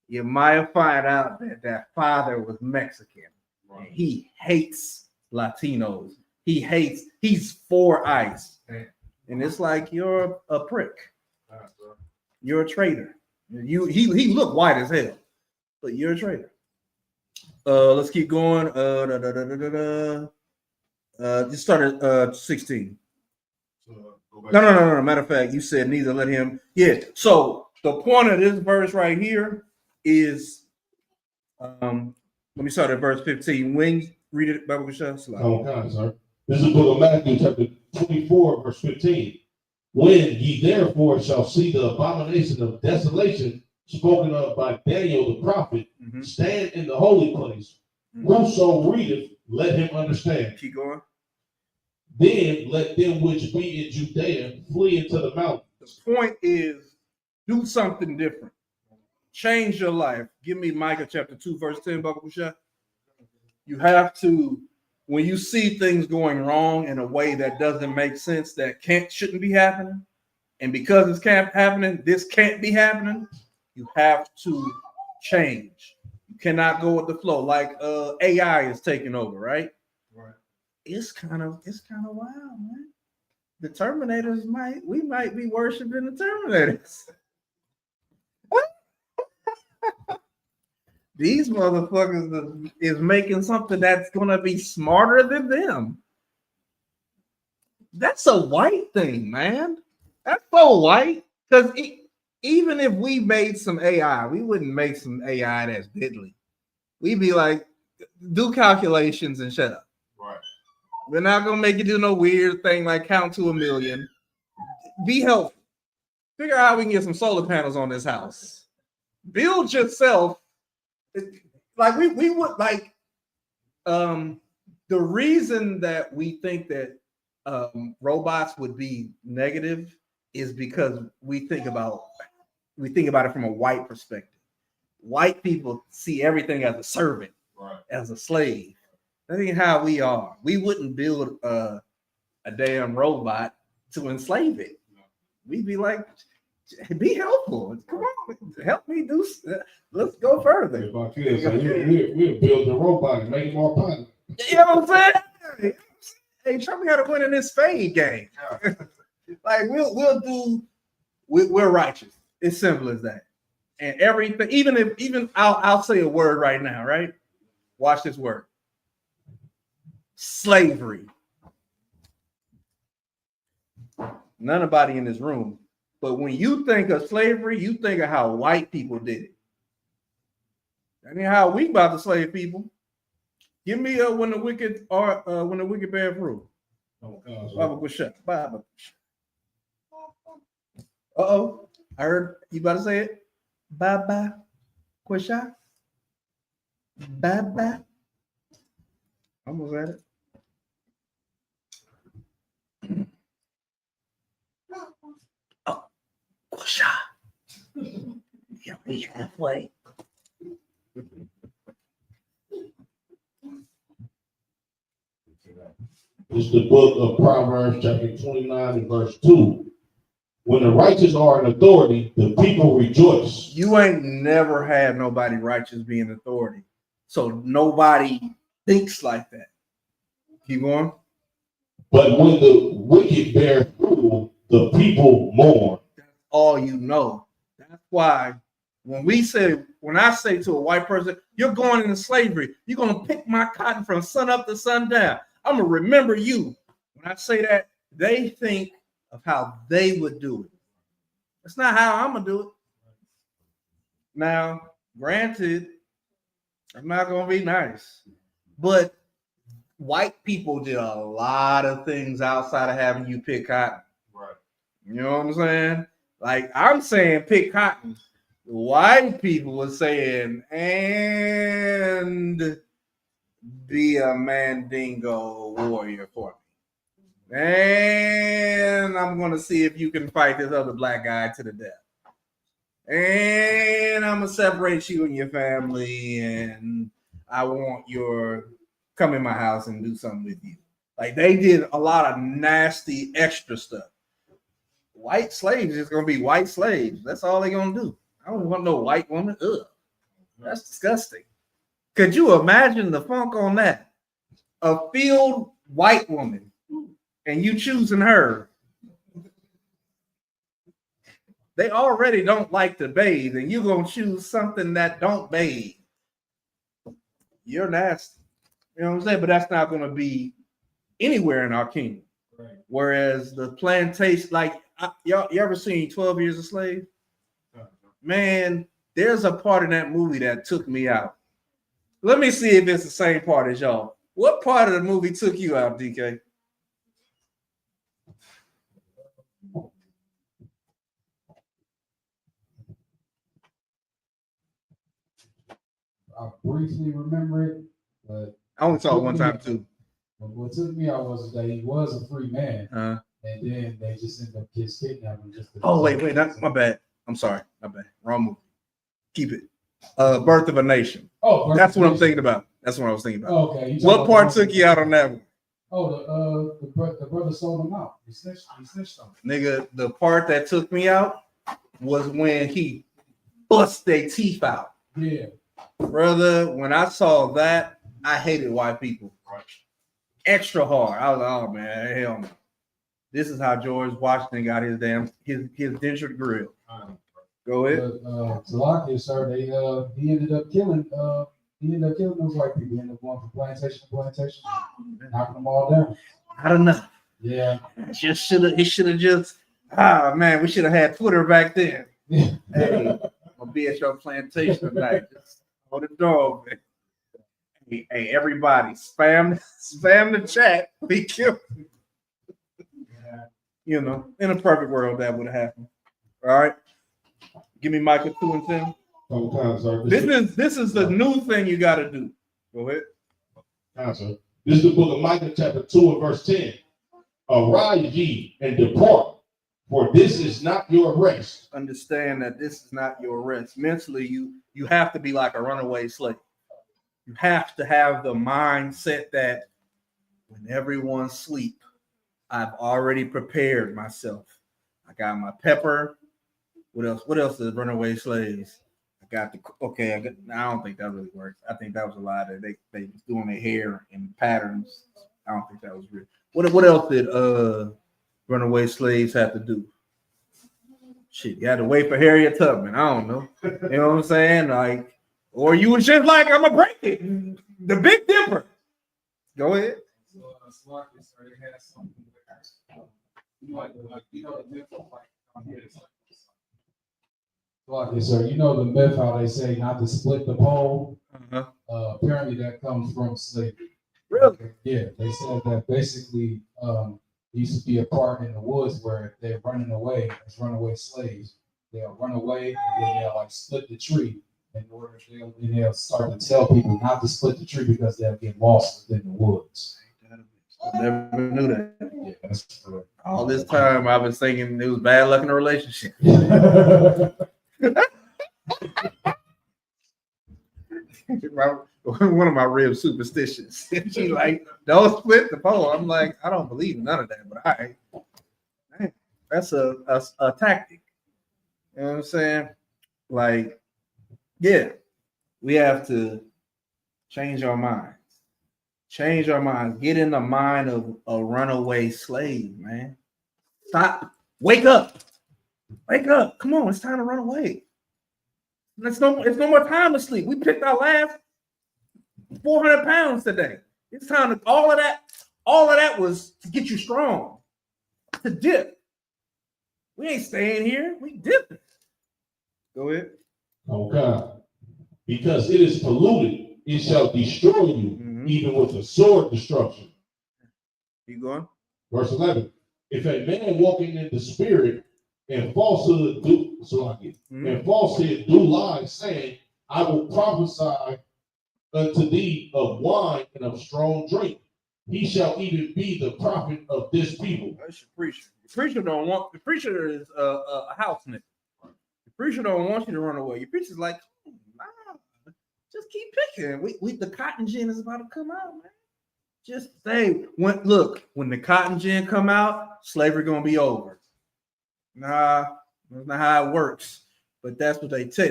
you might find out that father was Mexican. Right. He hates Latinos. He's for ICE. And it's like, you're a prick. You're a traitor. He looked white as hell, but you're a traitor. Let's keep going. Just start at 16. No. Matter of fact, you said neither let him. Yeah. So the point of this verse right here is, let me start at verse 15. When you read it, Bible Michelle. Sir. This is the book of Matthew, chapter 24, verse 15. When ye therefore shall see the abomination of desolation spoken of by Daniel the prophet, stand in the holy place. Whoso readeth, let him understand. Keep going. Then let them which be in Judea flee into the mountains. The point is, do something different. Change your life. Give me Micah chapter 2, verse 10, Baba Kusha. You have to, when you see things going wrong in a way that doesn't make sense, that shouldn't be happening, and because it's happening, this can't be happening, you have to change. You cannot go with the flow. Like AI is taking over, right? Right. It's kind of wild, man. The Terminators we might be worshiping the Terminators. These motherfuckers is making something that's gonna be smarter than them. That's a white thing, man. That's so white. Because even if we made some AI, we wouldn't make some AI that's diddly. We'd be like, do calculations and shut up. Right. We're not gonna make you do no weird thing like count to 1,000,000. Be helpful. Figure out how we can get some solar panels on this house. Build yourself. Like we would like the reason that we think that robots would be negative is because we think about it from a white perspective. White people see everything as a servant, Right. as a slave. That ain't how we are. We wouldn't build a damn robot to enslave it. We'd be like, be helpful. Come on, help me do. Let's go further. If my kids say, we'll build a robot and make it more popular. You know what I'm saying? Hey, show me how to win in this spade game. Like we're righteous. It's simple as that. And everything, even I'll say a word right now, right? Watch this word. Slavery. Nobody in this room. But when you think of slavery, you think of how white people did it. That ain't how we about to slave people. Give me when the wicked bear fruit. Uh-oh. I heard you about to say it. Bye-bye. Quisha. Bye-bye. Almost at it. Oh, Quisha. You'll be halfway. It's the book of Proverbs, chapter 29 and verse 2. When the righteous are in authority, the people rejoice. You ain't never had nobody righteous be in authority. So nobody thinks like that. Keep going. But when the wicked bear rule, the people mourn. That's all you know. That's why when I say to a white person, you're going into slavery, you're going to pick my cotton from sun up to sundown. I'm going to remember you. When I say that, they think of how they would do it. That's not how I'm going to do it. Now, granted, I'm not going to be nice, but white people did a lot of things outside of having you pick cotton. Right. You know what I'm saying? Like I'm saying pick cotton. White people were saying, and be a Mandingo warrior for me. And I'm going to see if you can fight this other black guy to the death. And I'm going to separate you and your family. And I want your come in my house and do something with you. Like they did a lot of nasty extra stuff. White slaves is going to be white slaves. That's all they're going to do. I don't want no white woman. Ugh. That's disgusting. Could you imagine the funk on that? A field white woman and you choosing her. They already don't like to bathe and you're going to choose something that don't bathe. You're nasty. You know what I'm saying? But that's not going to be anywhere in our kingdom. Right. Whereas the plantation, like y'all, you ever seen 12 Years a Slave? Man, there's a part in that movie that took me out. Let me see if it's the same part as y'all. What part of the movie took you out, DK? I briefly remember it, but I only saw it one time too. what took me out was that he was a free man, Uh, and then they just ended up kidnapping him. oh, wait, that's my bad. I'm sorry. My bad. Wrong movie. Keep it. Birth of a Nation. Oh, That's what I'm thinking about. That's what I was thinking about. Oh, okay. What part took you out on that one? Oh, the brother sold him out. He snitched on him. Nigga, the part that took me out was when he bust their teeth out. Yeah. Brother, when I saw that, I hated white people. Extra hard. I was like, oh man, hell no. This is how George Washington got his dentured grill. Go ahead. Zalaki, sir, he ended up killing those white people. He ended up going from plantation to plantation, knocking them all down. Not enough. Yeah. He should have just man, we should have had Twitter back then. Hey, I'll be at your plantation tonight. Just hold the door open. Hey, everybody, spam the chat. Be careful. You know, in a perfect world, that would have happened. All right. Give me Micah 2:10. Sometimes, sir. This is the new thing you got to do. Go ahead. Sir. This is the book of Micah, chapter 2 and verse 10. Arise ye and depart, for this is not your rest. Understand that this is not your rest. Mentally, you have to be like a runaway slave. You have to have the mindset that when everyone sleep, I've already prepared myself. I got my pepper. What else? What else is runaway slaves? I got I don't think that really works. I think that was a lie that they was doing their hair in patterns. I don't think that was real. What else did runaway slaves have to do? Shit, you had to wait for Harriet Tubman. I don't know. You know what I'm saying? Like, or you was just like, I'm gonna break it. The Big Dipper. Go ahead. Yes, sir. You know the myth how they say not to split the pole. Uh-huh. Apparently that comes from slavery. Really? Yeah, they said that basically used to be a part in the woods where they're running away as runaway slaves. They'll run away and then they'll like split the tree in order they'll start to tell people not to split the tree because they'll get lost within the woods. I never knew that. Yeah, that's correct. All this time I've been thinking it was bad luck in a relationship. One of my real superstitions. She like, don't split the pole. I'm like, I don't believe in none of that, but all right. That's a tactic. You know what I'm saying? Like, yeah, we have to change our minds. Change our minds. Get in the mind of a runaway slave, man. Stop. Wake up. Wake up. Come on, it's time to run away. It's no more time to sleep. We picked our last 400 pounds today. It's time to all of that was to get you strong, to dip. We ain't staying here. We dipping. Go ahead. Okay. Because it is polluted, it shall destroy you, even with a sword destruction. You going? Verse 11. If a man walking in the spirit and falsehood do lie, saying, I will prophesy unto thee of wine and of strong drink, he shall even be the prophet of this people. That's your preacher. The preacher is a house nigga. The preacher don't want you to run away. Your preacher's like, nah, just keep picking. The cotton gin is about to come out, man. Just say, when the cotton gin come out, slavery gonna be over. Nah, that's not how it works. But that's what they say.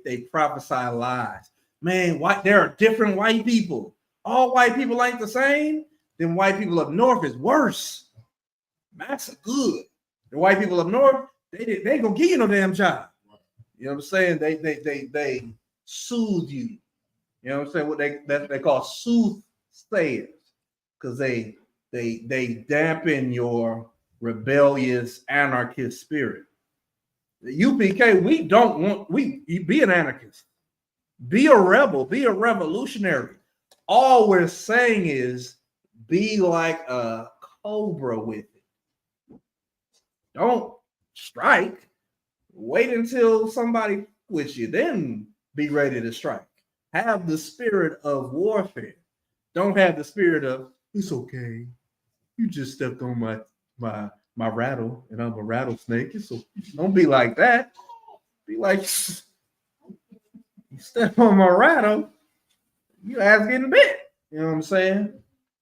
They prophesy lies. Man, there are different white people. All white people ain't the same. Then white people up north is worse. That's good. The white people up north, they ain't gonna give you no damn job. You know what I'm saying? They soothe you. You know what I'm saying? What they call soothsayers, because they dampen your rebellious anarchist spirit. The UPK, we don't want be an anarchist, be a rebel, be a revolutionary. All we're saying is be like a cobra with it. Don't strike. Wait until somebody with you, then be ready to strike. Have the spirit of warfare. Don't have the spirit of, it's okay. You just stepped on my rattle, and I'm a rattlesnake. So don't be like that. Be like, you step on my rattle, your ass getting bit. You know what I'm saying?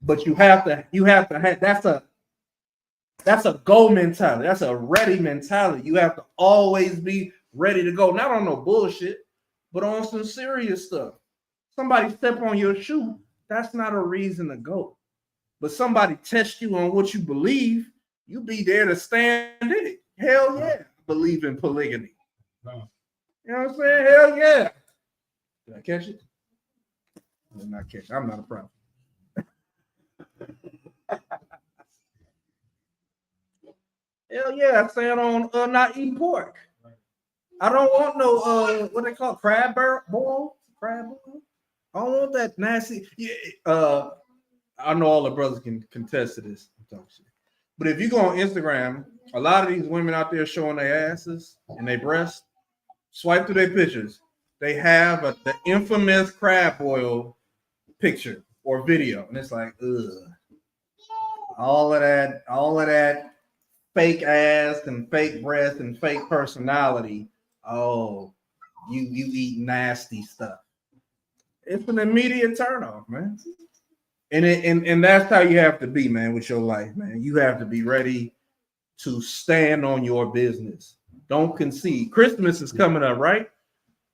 But you have to have that's a go mentality. That's a ready mentality. You have to always be ready to go. Not on no bullshit, but on some serious stuff. Somebody step on your shoe, that's not a reason to go. But somebody test you on what you believe, you be there to stand in it. Hell yeah, I believe in polygamy. You know what I'm saying? Hell yeah. Did I catch it? I did not catch it. I'm not a prophet. Hell yeah, I stand on not eating pork. I don't want no what they call crab boil. Crab boil. I don't want that nasty. Yeah, I know all the brothers can contest to this. But if you go on Instagram, a lot of these women out there showing their asses and their breast. Swipe through their pictures. They have the infamous crab boil picture or video, and it's like, ugh. All of that fake ass and fake breast and fake personality. Oh, you eat nasty stuff. It's an immediate turnoff, man. And that's how you have to be, man, with your life, man. You have to be ready to stand on your business. Don't concede. Christmas is coming up, right?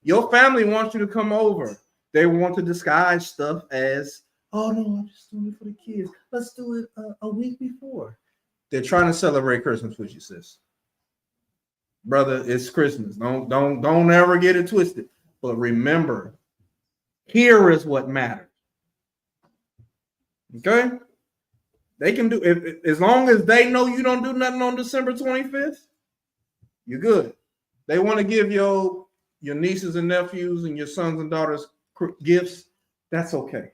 Your family wants you to come over. They want to disguise stuff as, oh no, I'm just doing it for the kids. Let's do it a week before. They're trying to celebrate Christmas with you, sis. Brother, it's Christmas. Don't ever get it twisted. But remember, here is what matters. Okay? They can do it as long as they know you don't do nothing on December 25th. You're good. They want to give your nieces and nephews and your sons and daughters gifts. That's okay.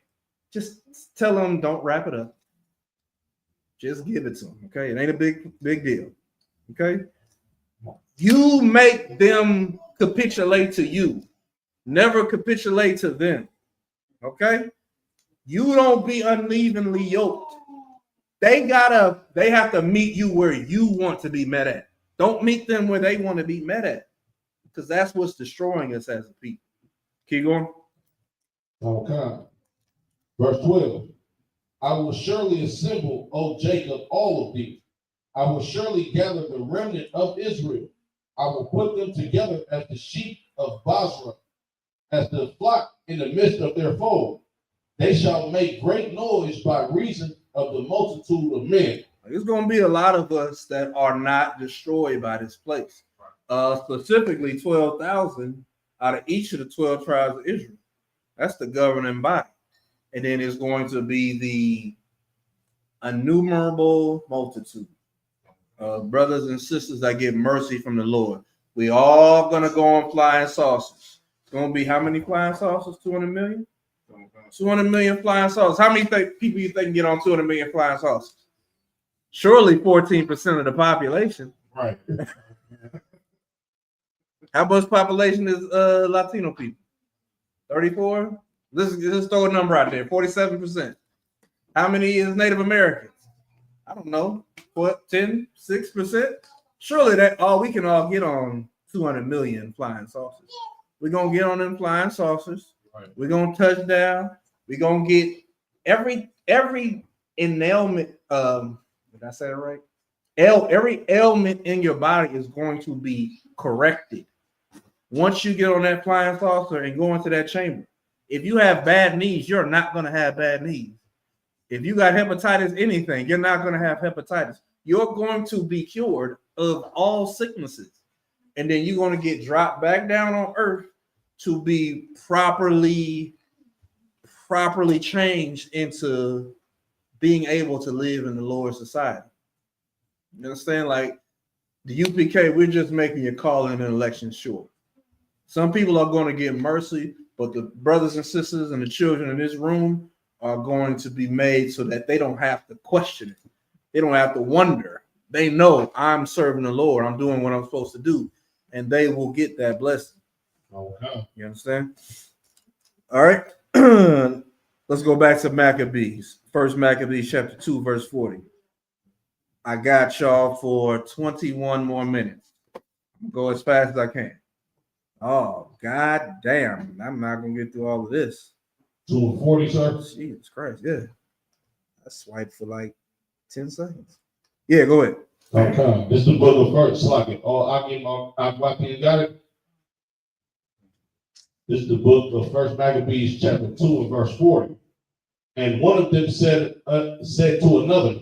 Just tell them don't wrap it up. Just give it to them. Okay, it ain't a big deal. Okay, you make them capitulate to you. Never capitulate to them. Okay, you don't be unevenly yoked. They have to meet you where you want to be met at. Don't meet them where they want to be met at, because that's what's destroying us as a people. Keep going. Okay. Verse 12. I will surely assemble, O Jacob, all of thee. I will surely gather the remnant of Israel. I will put them together as the sheep of Basra, as the flock in the midst of their fold. They shall make great noise by reason of the multitude of men. There's going to be a lot of us that are not destroyed by this place. Specifically, 12,000 out of each of the 12 tribes of Israel. That's the governing body. And then it's going to be the innumerable multitude of brothers and sisters that get mercy from the Lord. We all going to go on flying saucers. It's going to be how many flying saucers? 200 million? 200 million flying saucers. How many people you think can get on 200 million flying saucers? Surely 14% of the population. Right. How much population is Latino people? 34? Let's throw a number out there. 47%. How many is Native Americans? I don't know. What, 10, 6%? Surely we can all get on 200 million flying saucers. We're going to get on them flying saucers. Right. We're going to touch down. We're going to get every ailment. Did I say it right? Every ailment in your body is going to be corrected once you get on that flying saucer and go into that chamber. If you have bad knees, you're not going to have bad knees. If you got hepatitis, anything, you're not going to have hepatitis. You're going to be cured of all sicknesses. And then you're going to get dropped back down on earth to be properly changed into being able to live in the Lord's society. You understand? Like the UPK, we're just making your calling and election sure. Some people are going to get mercy, but the brothers and sisters and the children in this room are going to be made so that they don't have to question it. They don't have to wonder. They know I'm serving the Lord. I'm doing what I'm supposed to do. And they will get that blessing. Okay. You understand? All right. Let's go back to Maccabees. First Maccabees chapter 2, verse 40. I got y'all for 21 more minutes. Go as fast as I can. Oh, God damn. I'm not going to get through all of this. 2:40, sir. Jesus Christ. Yeah. I swiped for like 10 seconds. Yeah, go ahead. Okay. This is the book of First Slocket. You got it? This is the book of First Maccabees chapter 2 and verse 40. And one of them said to another,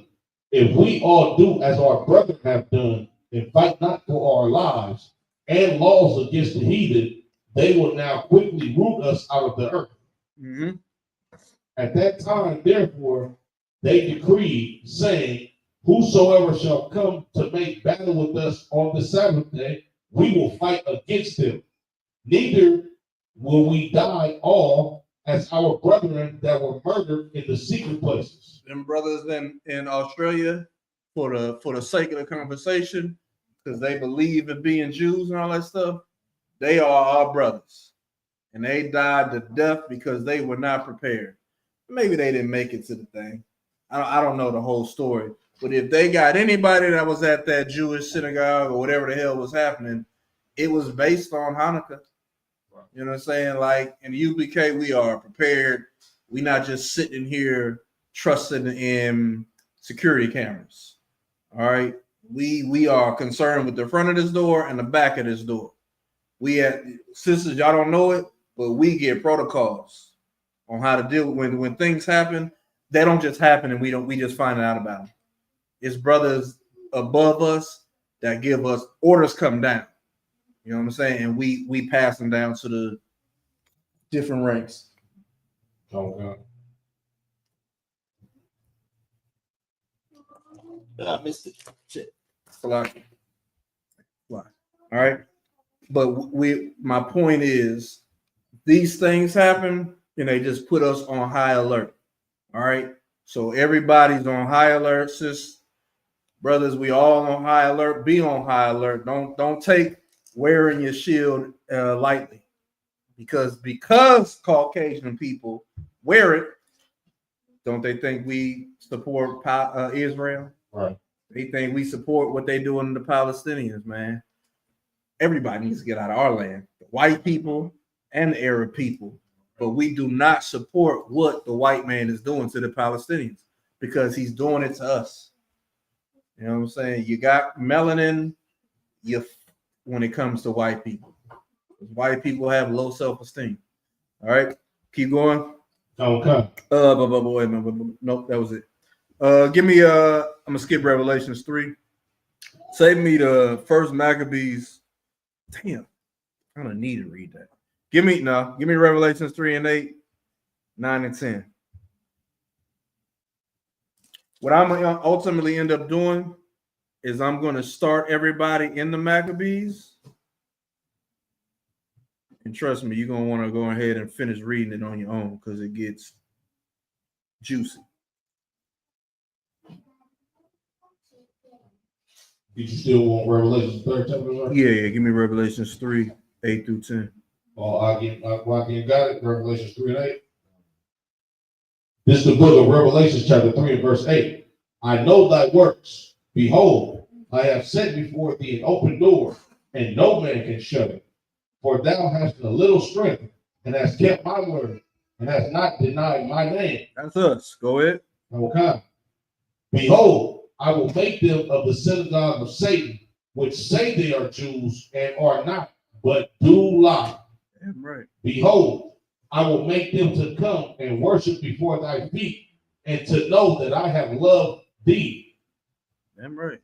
if we all do as our brethren have done and fight not for our lives and laws against the heathen, they will now quickly root us out of the earth. Mm-hmm. At that time, therefore, they decreed, saying, whosoever shall come to make battle with us on the Sabbath day, we will fight against them. Neither will we die all as our brethren that were murdered in the secret places. Them brothers in Australia, for the sake of the conversation, because they believe in being Jews and all that stuff, they are our brothers. And they died to death because they were not prepared. Maybe they didn't make it to the thing. I don't know the whole story. But if they got anybody that was at that Jewish synagogue or whatever the hell was happening, it was based on Hanukkah. You know what I'm saying? Like in the UBK, we are prepared. We're not just sitting here trusting in security cameras. All right. We are concerned with the front of this door and the back of this door. We had sisters, y'all don't know it, but we get protocols on how to deal with when things happen. They don't just happen and we just find out about them. It's brothers above us that give us orders come down. You know what I'm saying? And we pass them down to the different ranks. Okay. I missed it. Shit. All right. But my point is, these things happen and they just put us on high alert. All right. So everybody's on high alert, sis. Brothers, we all on high alert. Be on high alert. Don't take wearing your shield lightly. Because Caucasian people wear it, don't they think we support Israel? Right. They think we support what they doing to the Palestinians, man. Everybody needs to get out of our land, the white people and the Arab people. But we do not support what the white man is doing to the Palestinians because he's doing it to us. You know what I'm saying? You got melanin when it comes to white people. White people have low self-esteem. All right, keep going. Okay. Nope, that was it. Give me I'm gonna skip Revelations 3. Save me the first Maccabees. Damn, I don't need to read that. Give me Revelations 3 and 8, 9 and 10. What I'm gonna ultimately end up doing is I'm gonna start everybody in the Maccabees. And trust me, you're gonna want to go ahead and finish reading it on your own because it gets juicy. Did you still want Revelation 3rd chapter? Yeah. Give me Revelations 3, 8 through 10. Oh, I got it. Revelations 3 and 8. This is the book of Revelation, chapter 3 and verse 8. I know thy works. Behold, I have set before thee an open door, and no man can shut it. For thou hast a little strength, and hast kept my word, and hast not denied my name. That's us. Go ahead. Okay. Behold, I will make them of the synagogue of Satan, which say they are Jews and are not, but do lie. Damn right. Behold, I will make them to come and worship before thy feet, and to know that I have loved thee. Damn right.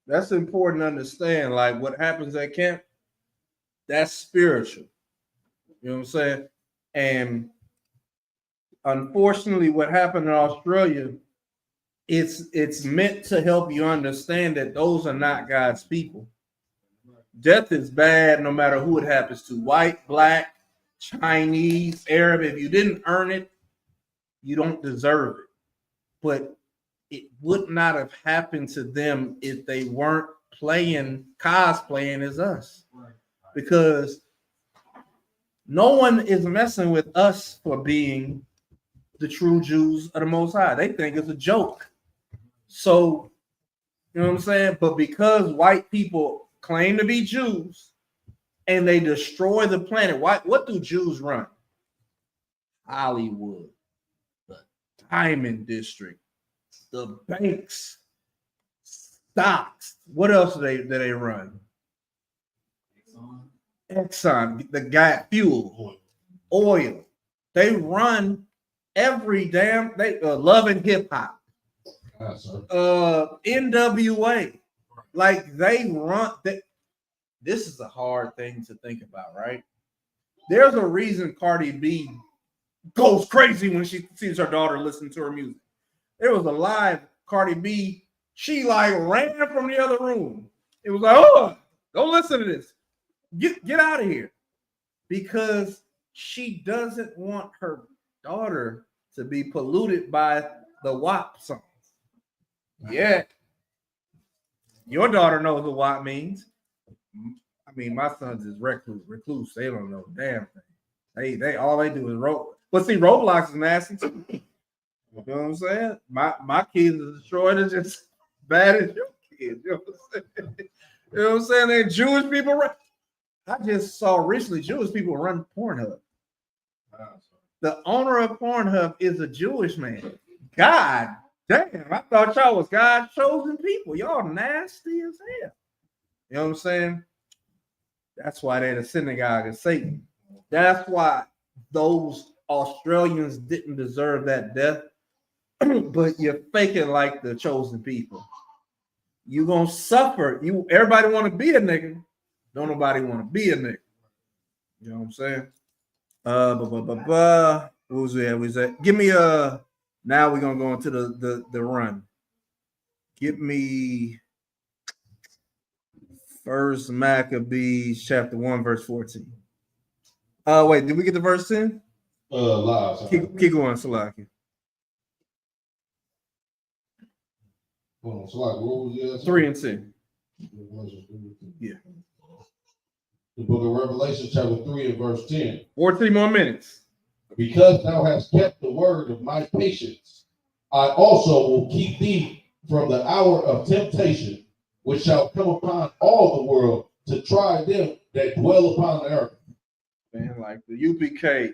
That's important to understand. Like what happens at camp, that's spiritual. You know what I'm saying? And unfortunately, what happened in Australia, it's meant to help you understand that those are not God's people. Death is bad no matter who it happens to. White, black, Chinese, Arab. If you didn't earn it, you don't deserve it. But it would not have happened to them if they weren't cosplaying as us. Because no one is messing with us for being the true Jews of the Most High. They think it's a joke. So, you know what I'm saying? But because white people claim to be Jews and they destroy the planet, what do Jews run? Hollywood, the Diamond District, the banks, stocks. What else do they run? Exxon, the guy, fuel, oil. They run every damn. They Love and Hip Hop, NWA. Like they run. This is a hard thing to think about, right? There's a reason Cardi B goes crazy when she sees her daughter listen to her music. There was a live Cardi B. She like ran from the other room. It was like, oh, don't listen to this. Get out of here. Because she doesn't want her daughter to be polluted by the WAP songs. Yeah. Your daughter knows what WAP means. I mean, my sons is recluse. They don't know the damn thing. They all they do is roll. But see, Roblox is nasty too. You know what I'm saying? My kids are destroyed as just bad as your kids. You know what I'm saying? You know what I'm saying? They're Jewish people. I just saw recently Jewish people run Pornhub. The owner of Pornhub is a Jewish man. God damn, I thought y'all was God's chosen people. Y'all nasty as hell. You know what I'm saying? That's why they're the synagogue of Satan. That's why those Australians didn't deserve that death. But you're faking like the chosen people. You're gonna suffer. Everybody want to be a nigga. Don't nobody want to be a nigga. You know what I'm saying? What was that? Give me now we're gonna go into the run. Give me First Maccabees chapter 1, verse 14. Wait, did we get to verse 10? Live. Keep going, Salaki. Hold on, so like, what was the 3 and 10. Yeah. The book of Revelation, chapter 3 and verse 10. 14 more minutes. Because thou hast kept the word of my patience, I also will keep thee from the hour of temptation, which shall come upon all the world to try them that dwell upon the earth. Man, like the UPK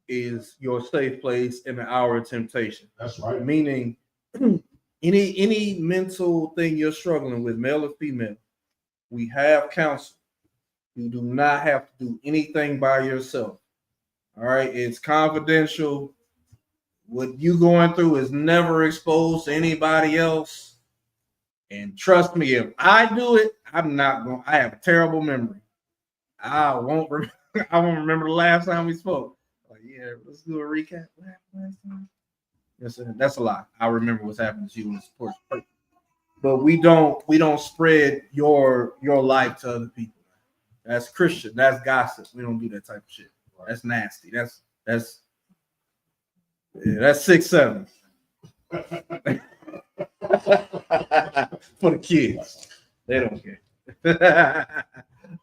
is your safe place in the hour of temptation. That's right. Meaning any mental thing you're struggling with, male or female, we have counsel. You do not have to do anything by yourself. All right, it's confidential. What you going through is never exposed to anybody else. And trust me, if I do it, I'm not going. I have a terrible memory. I won't remember the last time we spoke. Like, yeah, let's do a recap. What happened last time? Yes, that's a lot. I remember what's happened to you in the sports. But we don't spread your life to other people. That's Christian. That's gossip. We don't do that type of shit. That's nasty. That's 6'7". For the kids. They don't care.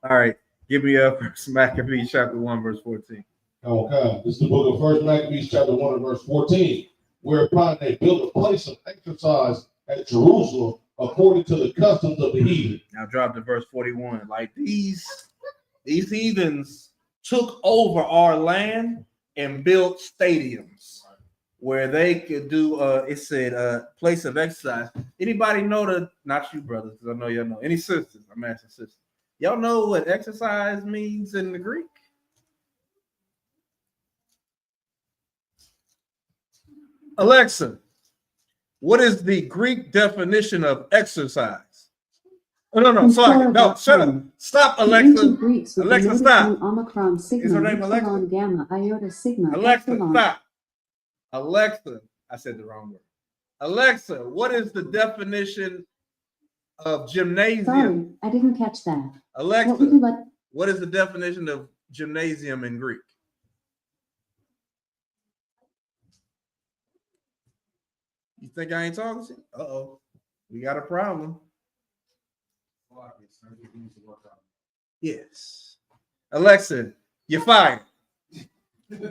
All right. Give me First Maccabees chapter 1, verse 14. Okay. This is the book of First Maccabees, chapter 1 and verse 14. Whereupon they built a place of exercise at Jerusalem according to the customs of the heathen. Now drop to verse 41. Like these heathens took over our land and built stadiums where they could do it said place of exercise. Anybody know not you brothers, because I know y'all know. Any sisters? I'm asking sisters. Y'all know what exercise means in the Greek? Alexa, what is the Greek definition of exercise? Oh, no, sorry, no, shut up. Stop, Alexa. Alexa, stop. Omicron, sigma, Is her name Alexa? epsilon, gamma, iota, sigma, Alexa, epsilon. stop. Alexa, I said the wrong word. Alexa, what is the definition of gymnasium? Sorry, I didn't catch that. Alexa, What would you like? what is the definition of gymnasium in Greek? You think I ain't talking to you? Uh-oh. We got a problem. Yes. Alexa, you're fired.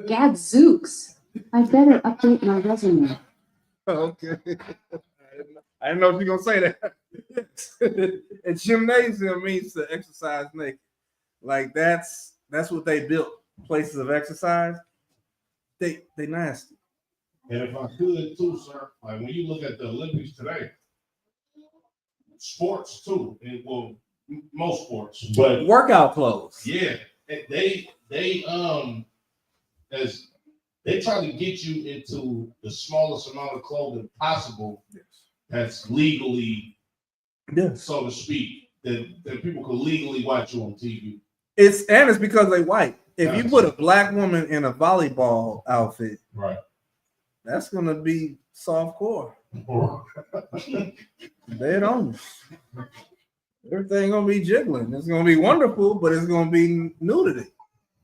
Gadzooks. I better update my resume. Okay. I didn't know if you're gonna say that. And gymnasium means to exercise naked. Like that's what they built. Places of exercise. They nasty. And if I could too, sir, like when you look at the Olympics today, sports too, and well, most sports, but Workout clothes. yeah, they as they try to get you into the smallest amount of clothing possible that's legally, so to speak, that people can legally watch you on TV. It's because they white. If you put a black woman in a volleyball outfit, Right. that's gonna be soft core. They don't. Everything gonna be jiggling. It's gonna be wonderful, but it's gonna be nudity.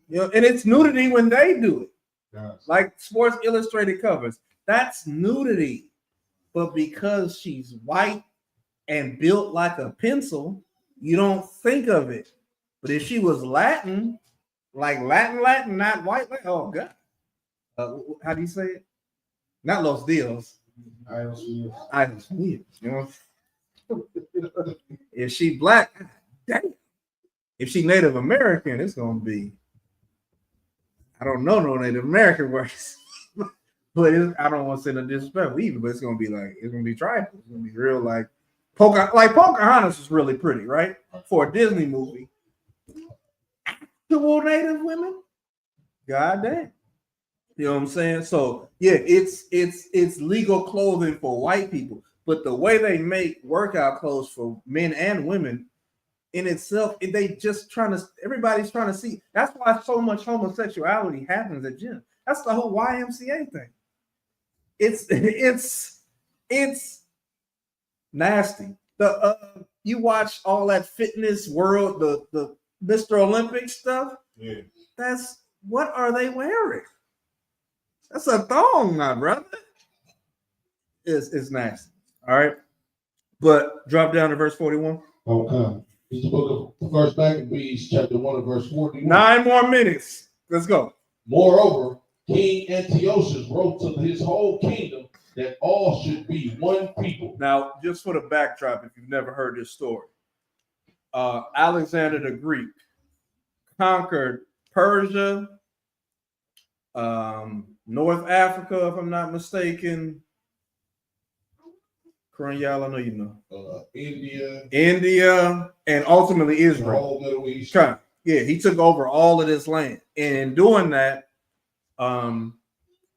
You know, and it's nudity when they do it. Yes. Like Sports Illustrated covers. That's nudity. But because she's white and built like a pencil, you don't think of it. But if she was Latin, like Latin, not white, like, oh God. How do you say it? Not Los Dios. Idols, you know. If she black, damn. If she Native American, it's gonna be. I don't know no Native American words, but I don't want to say no disrespectful either. But it's gonna be tribal. It's gonna be real like Pocahontas is really pretty, right? For a Disney movie. Actual Native women, god damn. You know what I'm saying? So yeah, it's legal clothing for white people, but the way they make workout clothes for men and women in itself, everybody's trying to see. That's why so much homosexuality happens at gym. That's the whole YMCA thing. It's nasty. You watch all that fitness world, the Mr. Olympic stuff. Yeah. That's what are they wearing? That's a thong, my brother. It's nasty. All right. But drop down to verse 41. Okay. This is the book of First Maccabees, chapter 1 and verse 41. 9 more minutes. Let's go. Moreover, King Antiochus wrote to his whole kingdom that all should be one people. Now, just for the backdrop, if you've never heard this story, Alexander the Greek conquered Persia, North Africa, if I'm not mistaken. Korean, y'all, I know you know. India, and ultimately The Israel. whole Middle East. Yeah, he took over all of this land, and in doing that,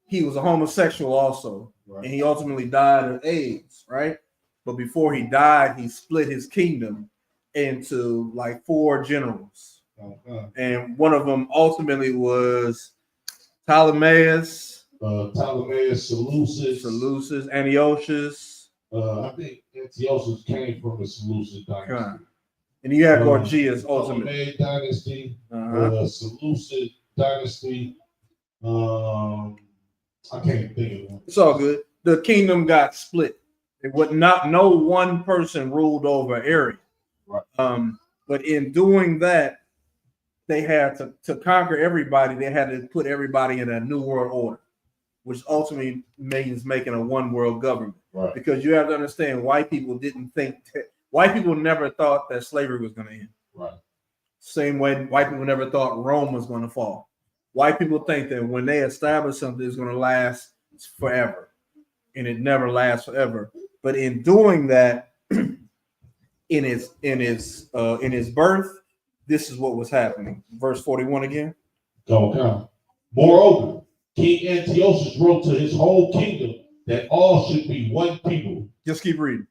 he was a homosexual also, Right. and he ultimately died of AIDS, right? But before he died, he split his kingdom into like 4 generals, and one of them ultimately was Ptolemaeus, Seleucus, Antiochus. I think Antiochus came from the Seleucid dynasty. And you had Gorgias ultimately. Ptolemaic dynasty, Seleucid dynasty. I can't think of one. It's all good. The kingdom got split. It would not. No one person ruled over an area. Right. But in doing that, they had to conquer everybody. They had to put everybody in a new world order, which ultimately means making a one world government. Right. Because you have to understand, white people never thought that slavery was going to end. Right. Same way white people never thought Rome was going to fall. White people think that when they establish something, it's going to last forever, and it never lasts forever. But in doing that, in his birth, this is what was happening. Verse 41 again. Okay. Moreover, King Antiochus wrote to his whole kingdom that all should be one people. Just keep reading.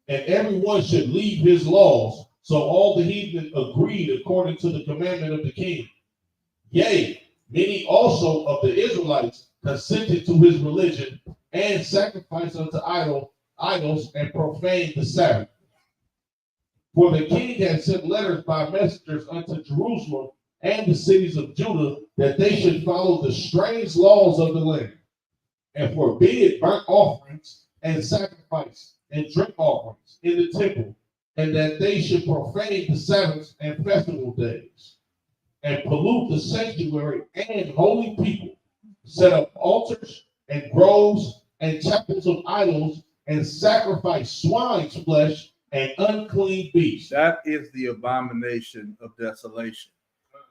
And everyone should leave his laws. So all the heathen agreed according to the commandment of the king. Yea, many also of the Israelites consented to his religion and sacrificed unto idols and profaned the Sabbath. For the king had sent letters by messengers unto Jerusalem and the cities of Judah that they should follow the strange laws of the land and forbid burnt offerings and sacrifice and drink offerings in the temple, and that they should profane the Sabbaths and festival days, and pollute the sanctuary and holy people, set up altars and groves and chapels of idols, and sacrifice swine's flesh and unclean beasts. That is the abomination of desolation.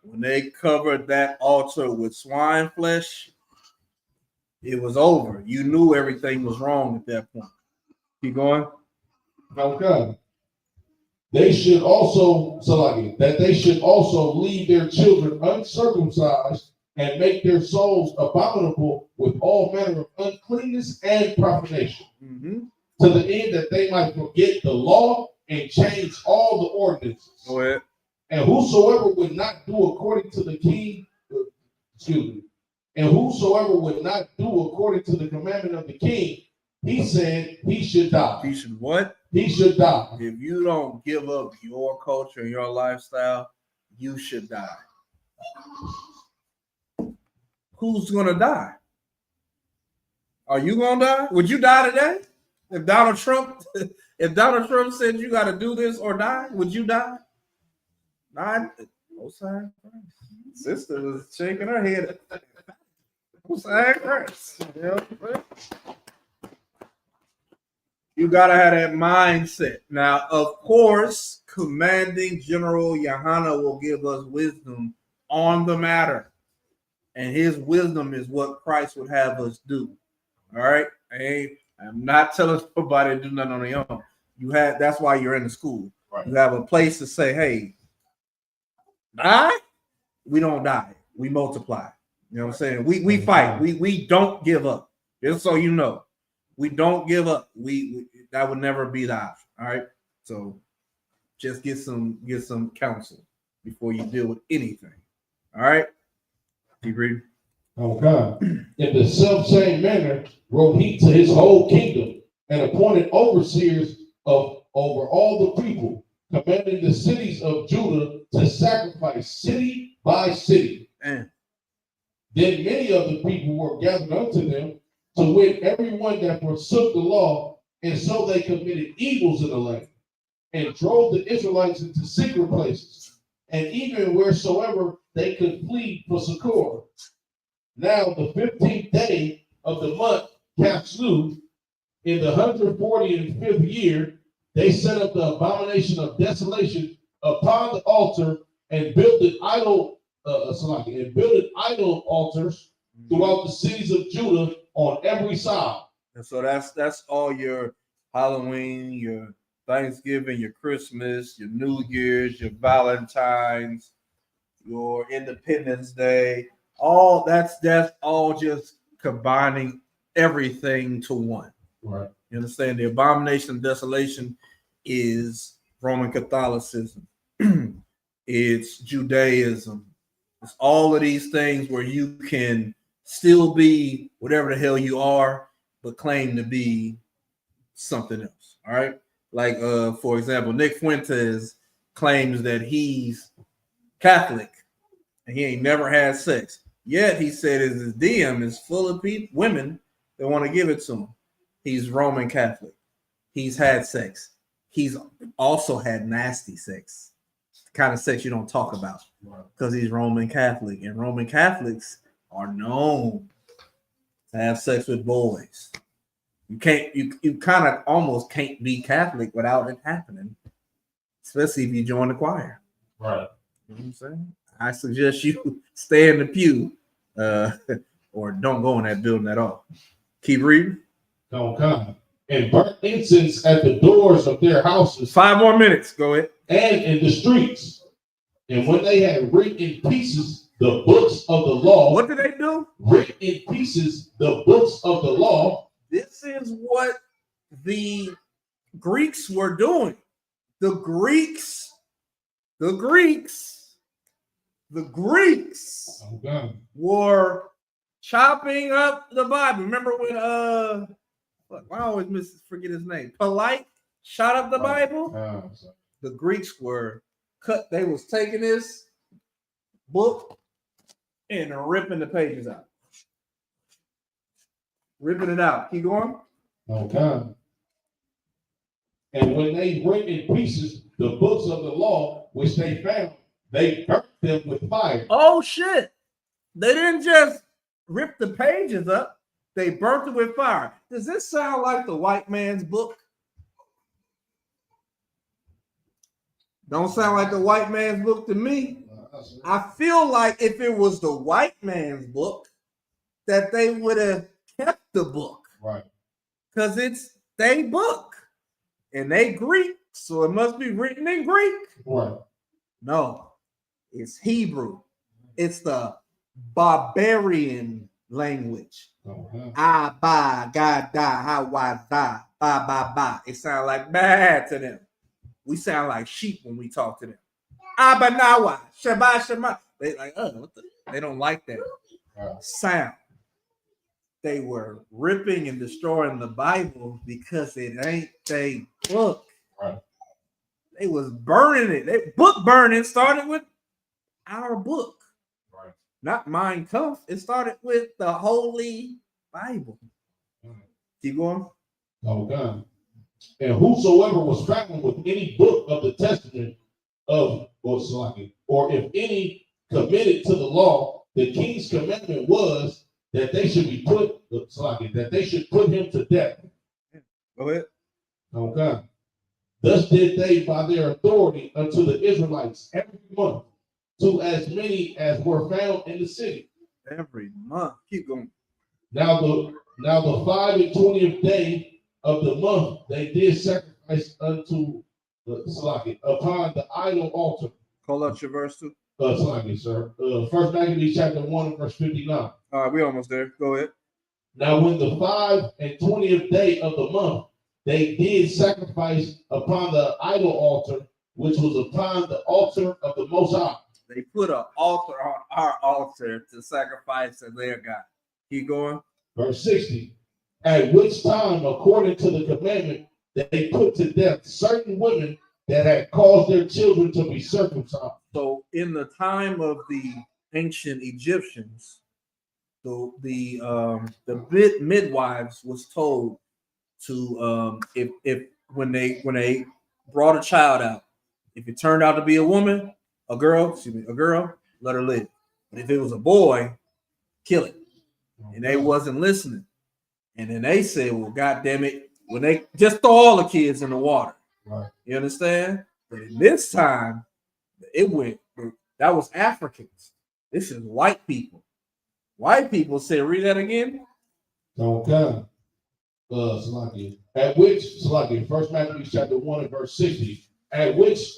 When they covered that altar with swine flesh, it was over. You knew everything was wrong at that point. Keep going. Okay. They should also, they should also leave their children uncircumcised and make their souls abominable with all manner of uncleanness and profanation, to the end that they might forget the law and change all the ordinances. Go ahead. And whosoever would not do according to the and whosoever would not do according to the commandment of the king, he said he should die. He should what? He should die. If you don't give up your culture and your lifestyle, you should die. Who's gonna die? Are you gonna die? Would you die today? If Donald Trump said you got to do this or die, would you die? Most High Christ. Sister was shaking her head. Most High Christ. You know what I'm saying? You gotta have that mindset. Now, of course, commanding General Hachaanakah will give us wisdom on the matter. And his wisdom is what Christ would have us do. All right. I'm not telling somebody to do nothing on their own. That's why you're in the school. Right. You have a place to say, hey, die. We don't die. We multiply. You know what I'm saying? We fight. We don't give up. Just so you know. We don't give up. We that would never be the option. All right. So just get some counsel before you deal with anything. All right. Keep reading. Okay. In the self-same manner, wrote he to his whole kingdom and appointed overseers over all the people, commanding the cities of Judah to sacrifice city by city. Man. Then many of the people were gathered unto them, to wit, everyone that forsook the law, and so they committed evils in the land, and drove the Israelites into secret places, and even wheresoever they could flee for succor. Now the 15th day of the month, Capslu, in the 145th year, they set up the abomination of desolation upon the altar and built idol altars throughout the cities of Judah on every side. And so that's all your Halloween, your Thanksgiving, your Christmas, your New Year's, your Valentine's, your Independence Day. All that's all just combining everything to one. Right. You understand? The abomination of desolation is Roman Catholicism. It's Judaism. It's all of these things where you can still be whatever the hell you are, but claim to be something else. All right. Like for example, Nick Fuentes claims that he's Catholic and he ain't never had sex. Yet he said his DM is full of women that want to give it to him. He's Roman Catholic. He's had sex. He's also had nasty sex. The kind of sex you don't talk about because he's Roman Catholic. And Roman Catholics are known to have sex with boys. You kind of almost can't be Catholic without it happening, especially if you join the choir. Right. You know what I'm saying? I suggest you stay in the pew or don't go in that building at all. Keep reading. Don't come. And burnt incense at the doors of their houses. 5 more minutes. Go ahead. And in the streets. And when they had written in pieces the books of the law. What did they do? Written in pieces the books of the law. This is what the Greeks were doing. The Greeks were chopping up the Bible. Remember when I always forget his name. Polite shot up the Bible. The Greeks were they was taking this book and ripping the pages out. Ripping it out. Keep going. Okay. And when they written in pieces the books of the law, which they found, they burnt them with fire. Oh shit! They didn't just rip the pages up; they burnt it with fire. Does this sound like the white man's book? Don't sound like the white man's book to me. I feel like if it was the white man's book, that they would have kept the book. Right. Because it's their book. And they Greek, so it must be written in Greek. Right. No, it's Hebrew. It's the barbarian language. Ah, ba, ga, da, ha, wa, da, ba, ba, ba. It sounds like bad to them. We sound like sheep when we talk to them. Abanawa, Shabbat Shema. They like, they don't like that sound. They were ripping and destroying the Bible because it ain't they book. Right. They was burning it. They book burning started with our book. Right. Not Mein Kampf. It started with the Holy Bible. Keep going. Oh God. And whosoever was found with any book of the testament of or if any committed to the law, the king's commandment was that they should be put that they should put him to death. Go ahead. Oh God. Thus did they by their authority unto the Israelites every month, to as many as were found in the city. Every month. Keep going. Now the 25th day of the month they did sacrifice unto the upon the idol altar. Call out your verse too. Sir. First Maccabees chapter 1 verse 59. All right, we almost there. Go ahead. Now when the 25th day of the month they did sacrifice upon the idol altar, which was upon the altar of the Most High. They put an altar on our altar to sacrifice to their God. Keep going. Verse 60. At which time, according to the commandment, they put to death certain women that had caused their children to be circumcised. So in the time of the ancient Egyptians, the midwives was told to if when they brought a child out, if it turned out to be a woman, a girl, let her live. But if it was a boy, kill it. And they wasn't listening. And then they said, well, God damn it, when they just throw all the kids in the water. Right. You understand? But in this time, that was Africans. This is white people. White people said, read that again. Okay. At which, First Maccabees chapter 1 and verse 60, at which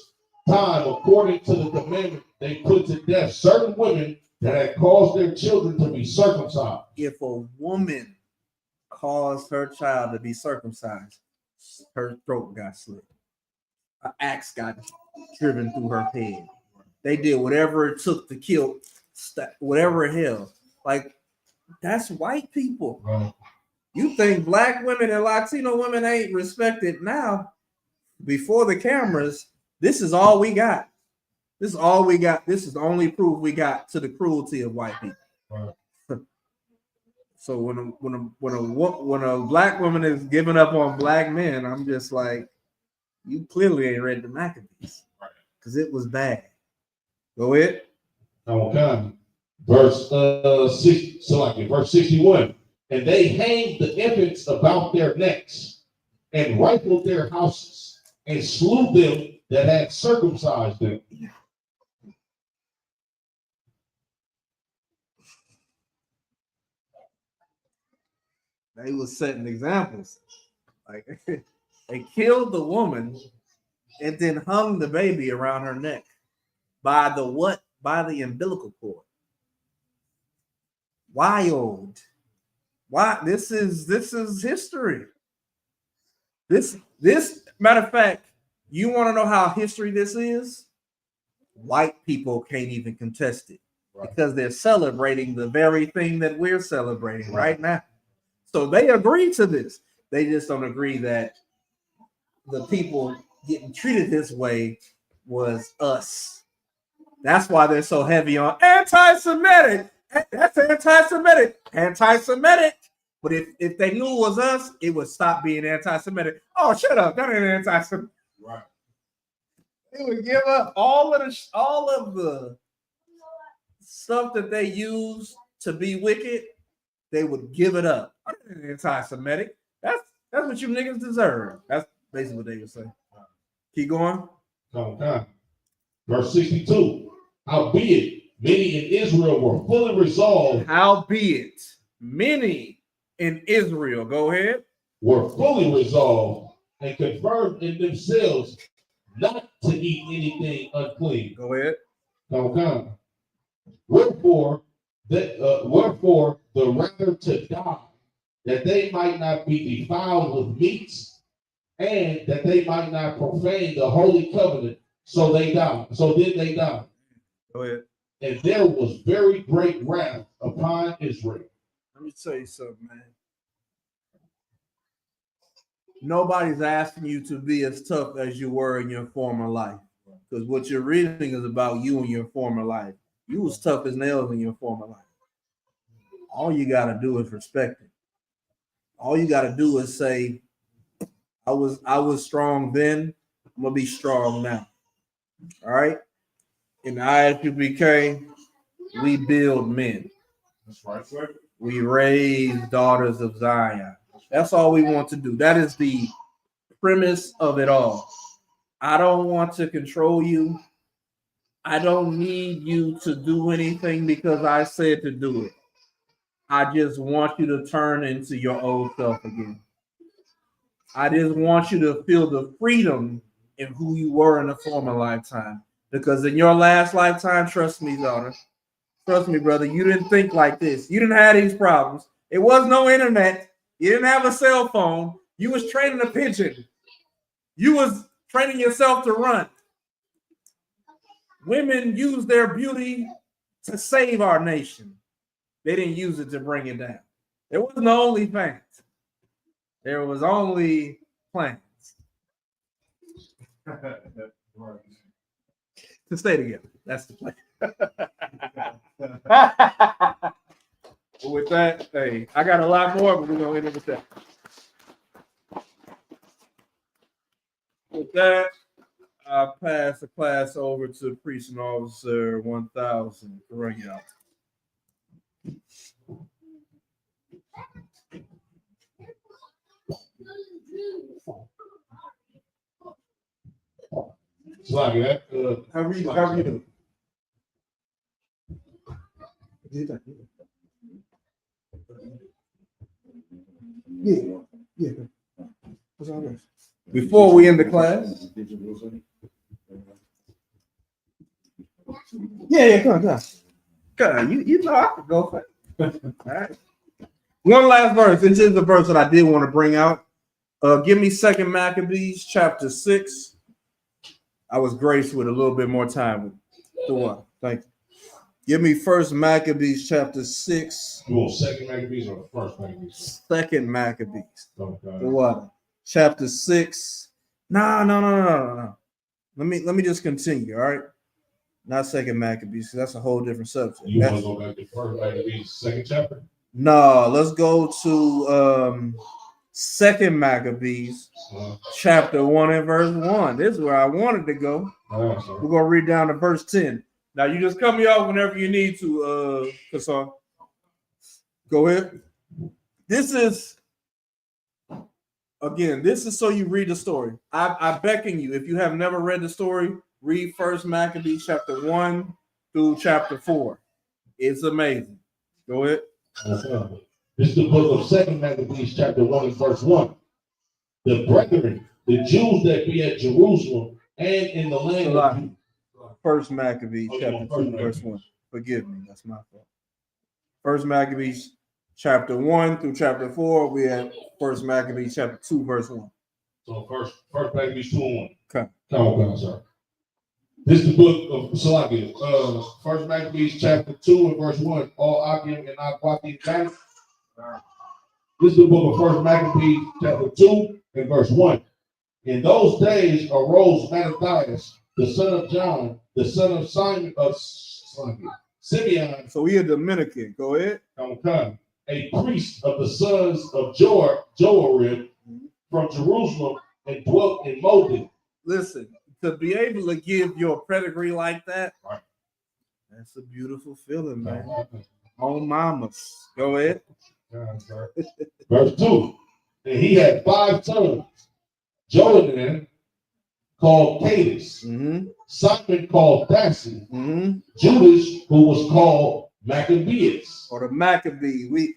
time, according to the commandment, they put to death certain women that had caused their children to be circumcised. If a woman caused her child to be circumcised, her throat got slit. An axe got driven through her head. They did whatever it took to kill, whatever hell. Like, that's white people. Right. You think black women and Latino women ain't respected now? Before the cameras, this is all we got. This is all we got. This is the only proof we got to the cruelty of white people. Right. So when a black woman is giving up on black men, I'm just like, you clearly ain't read the Maccabees, because it was bad. Go ahead. Okay. Verse 61. And they hanged the infants about their necks and rifled their houses and slew them that had circumcised them. They was setting examples. Like they killed the woman and then hung the baby around her neck by the what? By the umbilical cord. Wild. Why? This is history. This matter of fact, you want to know how history this is? White people can't even contest it, right? Because they're celebrating the very thing that we're celebrating right now. So they agree to this. They just don't agree that the people getting treated this way was us. That's why they're so heavy on anti-Semitic. That's anti-Semitic. Anti-Semitic. But if they knew it was us, it would stop being anti-Semitic. Oh, shut up. That ain't anti-Semitic. Right. They would give up all of the stuff that they use to be wicked. They would give it up. That ain't anti-Semitic. That's what you niggas deserve. That's basically what they would say. Keep going. Okay. Verse 62. Howbeit, many in Israel were fully resolved. Howbeit, many in Israel, go ahead, were fully resolved and confirmed in themselves not to eat anything unclean. Go ahead. Okay. Wherefore the rather to die, that they might not be defiled with meats, and that they might not profane the holy covenant. So they died. So then they died. Go ahead. And there was very great wrath upon Israel. Let me tell you something, man. Nobody's asking you to be as tough as you were in your former life, because what you're reading is about you in your former life. You was tough as nails in your former life. All you got to do is respect it. All you got to do is say, I was strong then. I'm gonna be strong now. All right. In the ISUBK, we build men. That's right, sir. We raise daughters of Zion. That's all we want to do. That is the premise of it all. I don't want to control you. I don't need you to do anything because I said to do it. I just want you to turn into your old self again. I just want you to feel the freedom in who you were in a former lifetime. Because in your last lifetime, trust me, daughter, trust me, brother, you didn't think like this. You didn't have these problems. It was no internet. You didn't have a cell phone. You was training a pigeon. You was training yourself to run. Women use their beauty to save our nation. They didn't use it to bring it down. There was no OnlyFans. There was only plans to stay together. That's the plan. With that, hey, I got a lot more, but we're gonna end it with that. With that, I'll pass the class over to Precinct Officer 1000. Bring it out. Sluggy, that How you do? Yeah. What's all this? Before we end the class. Yeah, come on. God, you know I could go for it. All right. One last verse. This is the verse that I did want to bring out. Give me 2 Maccabees chapter 6. I was graced with a little bit more time with the one. Thank you. Give me 1 Maccabees chapter 6. you want 2 Maccabees or 1 Maccabees? 2 Maccabees. Okay. The what? Chapter 6. No. Let me just continue, all right? Not 2 Maccabees, because that's a whole different subject. You want to go back to 1 Maccabees, 2nd chapter? No, let's go to 2 Maccabees, chapter 1 and verse 1. This is where I wanted to go. We're going to read down to verse 10. Now, you just cut me off whenever you need to, Hassan. Go ahead. This is so you read the story. I beckon you, if you have never read the story, read 1 Maccabees chapter 1 through chapter 4. It's amazing. Go ahead. This is the book of 2 Maccabees, chapter 1 and verse 1. The brethren, the Jews that be at Jerusalem and in the land of Judah. 1 Maccabees, chapter 2, verse 1. Forgive me, that's my fault. 1 Maccabees, chapter 1 through chapter 4. We have 1 Maccabees, chapter 2, verse 1. So first Maccabees 2 and 1. Okay. Come on, sir. This is the book of Salakia. 1 Maccabees, chapter 2 and verse 1. All Akim and Akwati Bank. This is the book of 1 Maccabees, chapter 2 and verse 1. In those days arose Mattathias, the son of John, the son of Simon of Simeon. So we are Dominican. Go ahead. A priest of the sons of Joarib from Jerusalem and dwelt in Modin. Listen, to be able to give your pedigree like that, right, that's a beautiful feeling, man. Oh, mamas. Go ahead. Verse 2. And he had 5 sons. Johanan called Cadus, Simon called Dassi, Judas, who was called Maccabeus. Or the Maccabees. We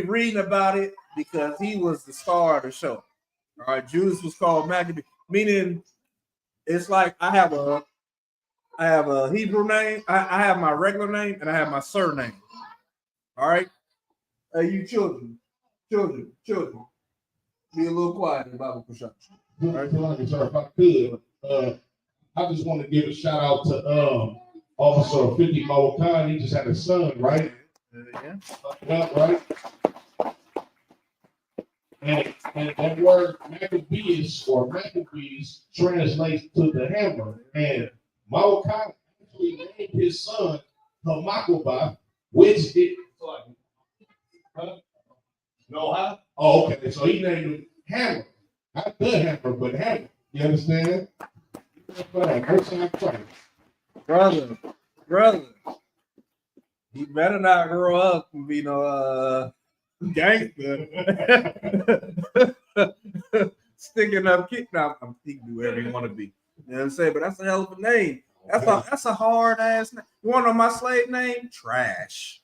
reading about it because he was the star of the show. All right, Judas was called Maccabee, meaning it's like I have a Hebrew name, I have my regular name, and I have my surname. All right, you children, be a little quiet in the Bible construction. All right, if I could, I just want to give a shout out to Officer 50 Mawakan. He just had a son, right? Yeah. Right. And that word Maccabees or Maccabees translates to the hammer. And Mawakan actually named his son Hachaanakah, which it. No, huh? Oh, okay. So he named him Hammer. Not the hammer, but hammer. You understand? Brother, you better not grow up and be no gangster. Sticking up, kicking out. He can do whatever you want to be. You know what I'm saying? But that's a hell of a name. That's a hard ass name. You want to know my slave name? Trash.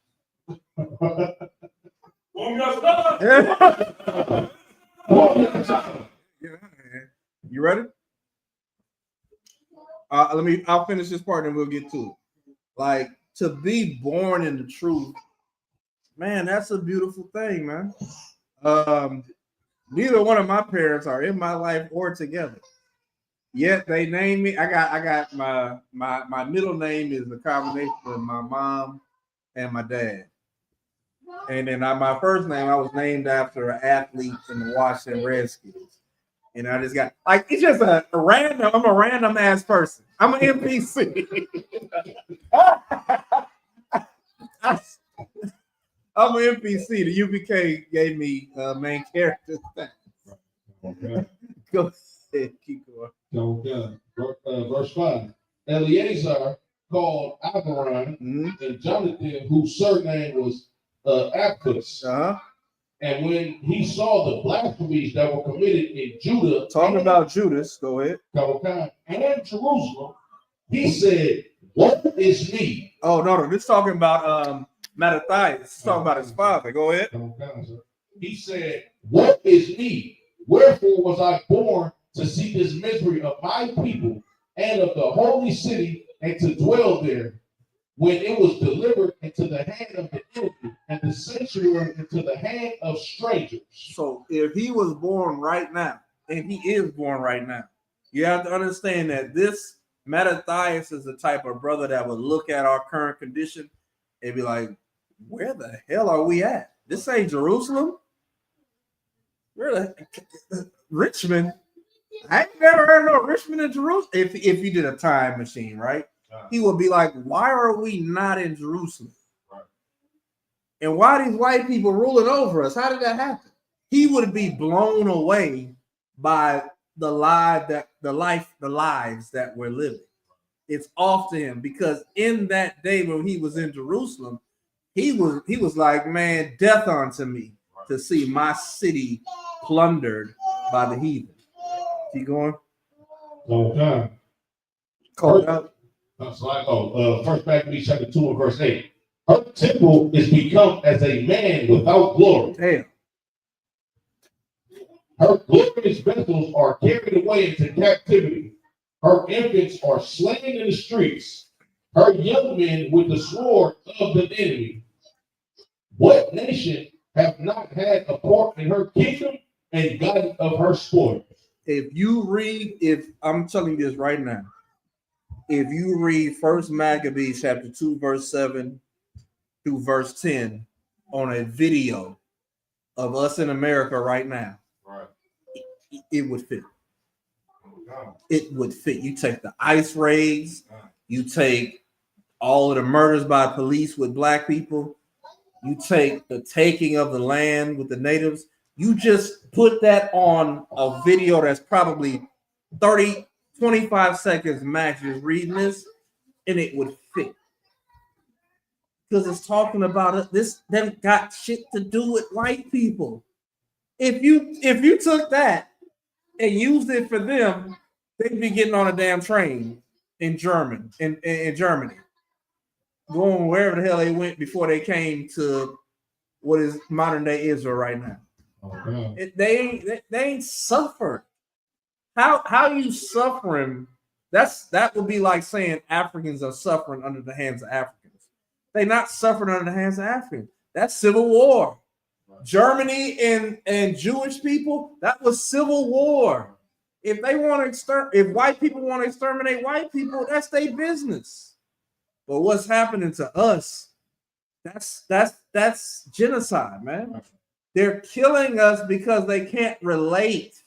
Yeah. You ready? I'll finish this part and we'll get to it. Like, to be born in the truth, man, that's a beautiful thing, man. Neither one of my parents are in my life or together. Yet they named me. I got my middle name is a combination of my mom and my dad. And then my first name, I was named after an athlete in the Washington Redskins. And I just got, like, it's just I'm a random ass person. I'm an NPC. I'm an NPC. The UPK gave me main character. Okay. Go ahead, keep going. Verse 5. Eleazar called Abiram and Jonathan, whose surname was Aptus. And when he saw the blasphemies that were committed in Judah, talking about Judas, go ahead. And Jerusalem, he said, "What is me?" Oh no, this is talking about Mattathias. This is talking about his father. Go ahead. He said, "What is me? Wherefore was I born to see this misery of my people and of the holy city, and to dwell there, when it was delivered into the hand of the enemy, and the sanctuary into the hand of strangers." So if he was born right now, and he is born right now, you have to understand that this Mattathias is the type of brother that would look at our current condition and be like, where the hell are we at? This ain't Jerusalem. Where the Richmond? I ain't never heard of no Richmond in Jerusalem. If he did a time machine, right? He would be like, why are we not in Jerusalem? Right. And why are these white people ruling over us? How did that happen? He would be blown away by the lives that we're living. It's off to him, because in that day when he was in Jerusalem, he was like, man, death unto me to see my city plundered by the heathen. Keep going. Okay. Call it out. First Maccabees chapter 2 and verse 8. Her temple is become as a man without glory. Damn. Her glorious vessels are carried away into captivity. Her infants are slain in the streets. Her young men with the sword of the enemy. What nation have not had a part in her kingdom and gotten of her spoil? If I'm telling you this right now, if you read First Maccabees chapter 2, verse 7 through verse 10 on a video of us in America right now, right, it would fit. It would fit. You take the ICE raids, you take all of the murders by police with black people, you take the taking of the land with the natives, you just put that on a video that's probably 25 seconds max, just reading this, and it would fit. Because it's talking about this, them got shit to do with white people. If you took that and used it for them, they'd be getting on a damn train in Germany, going wherever the hell they went before they came to what is modern day Israel right now. Okay. They ain't suffered. How you suffering? That would be like saying Africans are suffering under the hands of Africans. They're not suffering under the hands of Africans. That's civil war. Right. Germany and Jewish people, that was civil war. If they want to if white people want to exterminate white people, that's their business. But what's happening to us? That's genocide, man. They're killing us because they can't relate.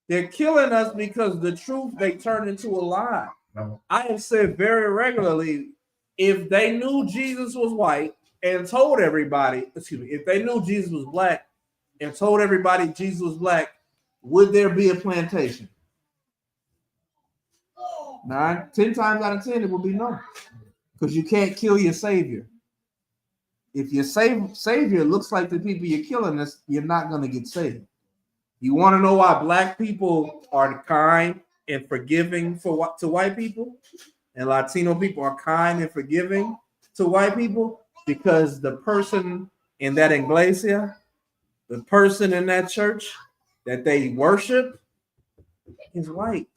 They're killing us because the truth they turned into a lie. I have said very regularly, if they knew Jesus was white and told everybody, if they knew Jesus was black and told everybody Jesus was black, would there be a plantation? 10 times out of 10, it would be no. Because you can't kill your savior. If your savior looks like the people you're killing, you're not going to get saved. You want to know why black people are kind and forgiving to white people, and Latino people are kind and forgiving to white people? Because the person in that iglesia, the person in that church that they worship is white.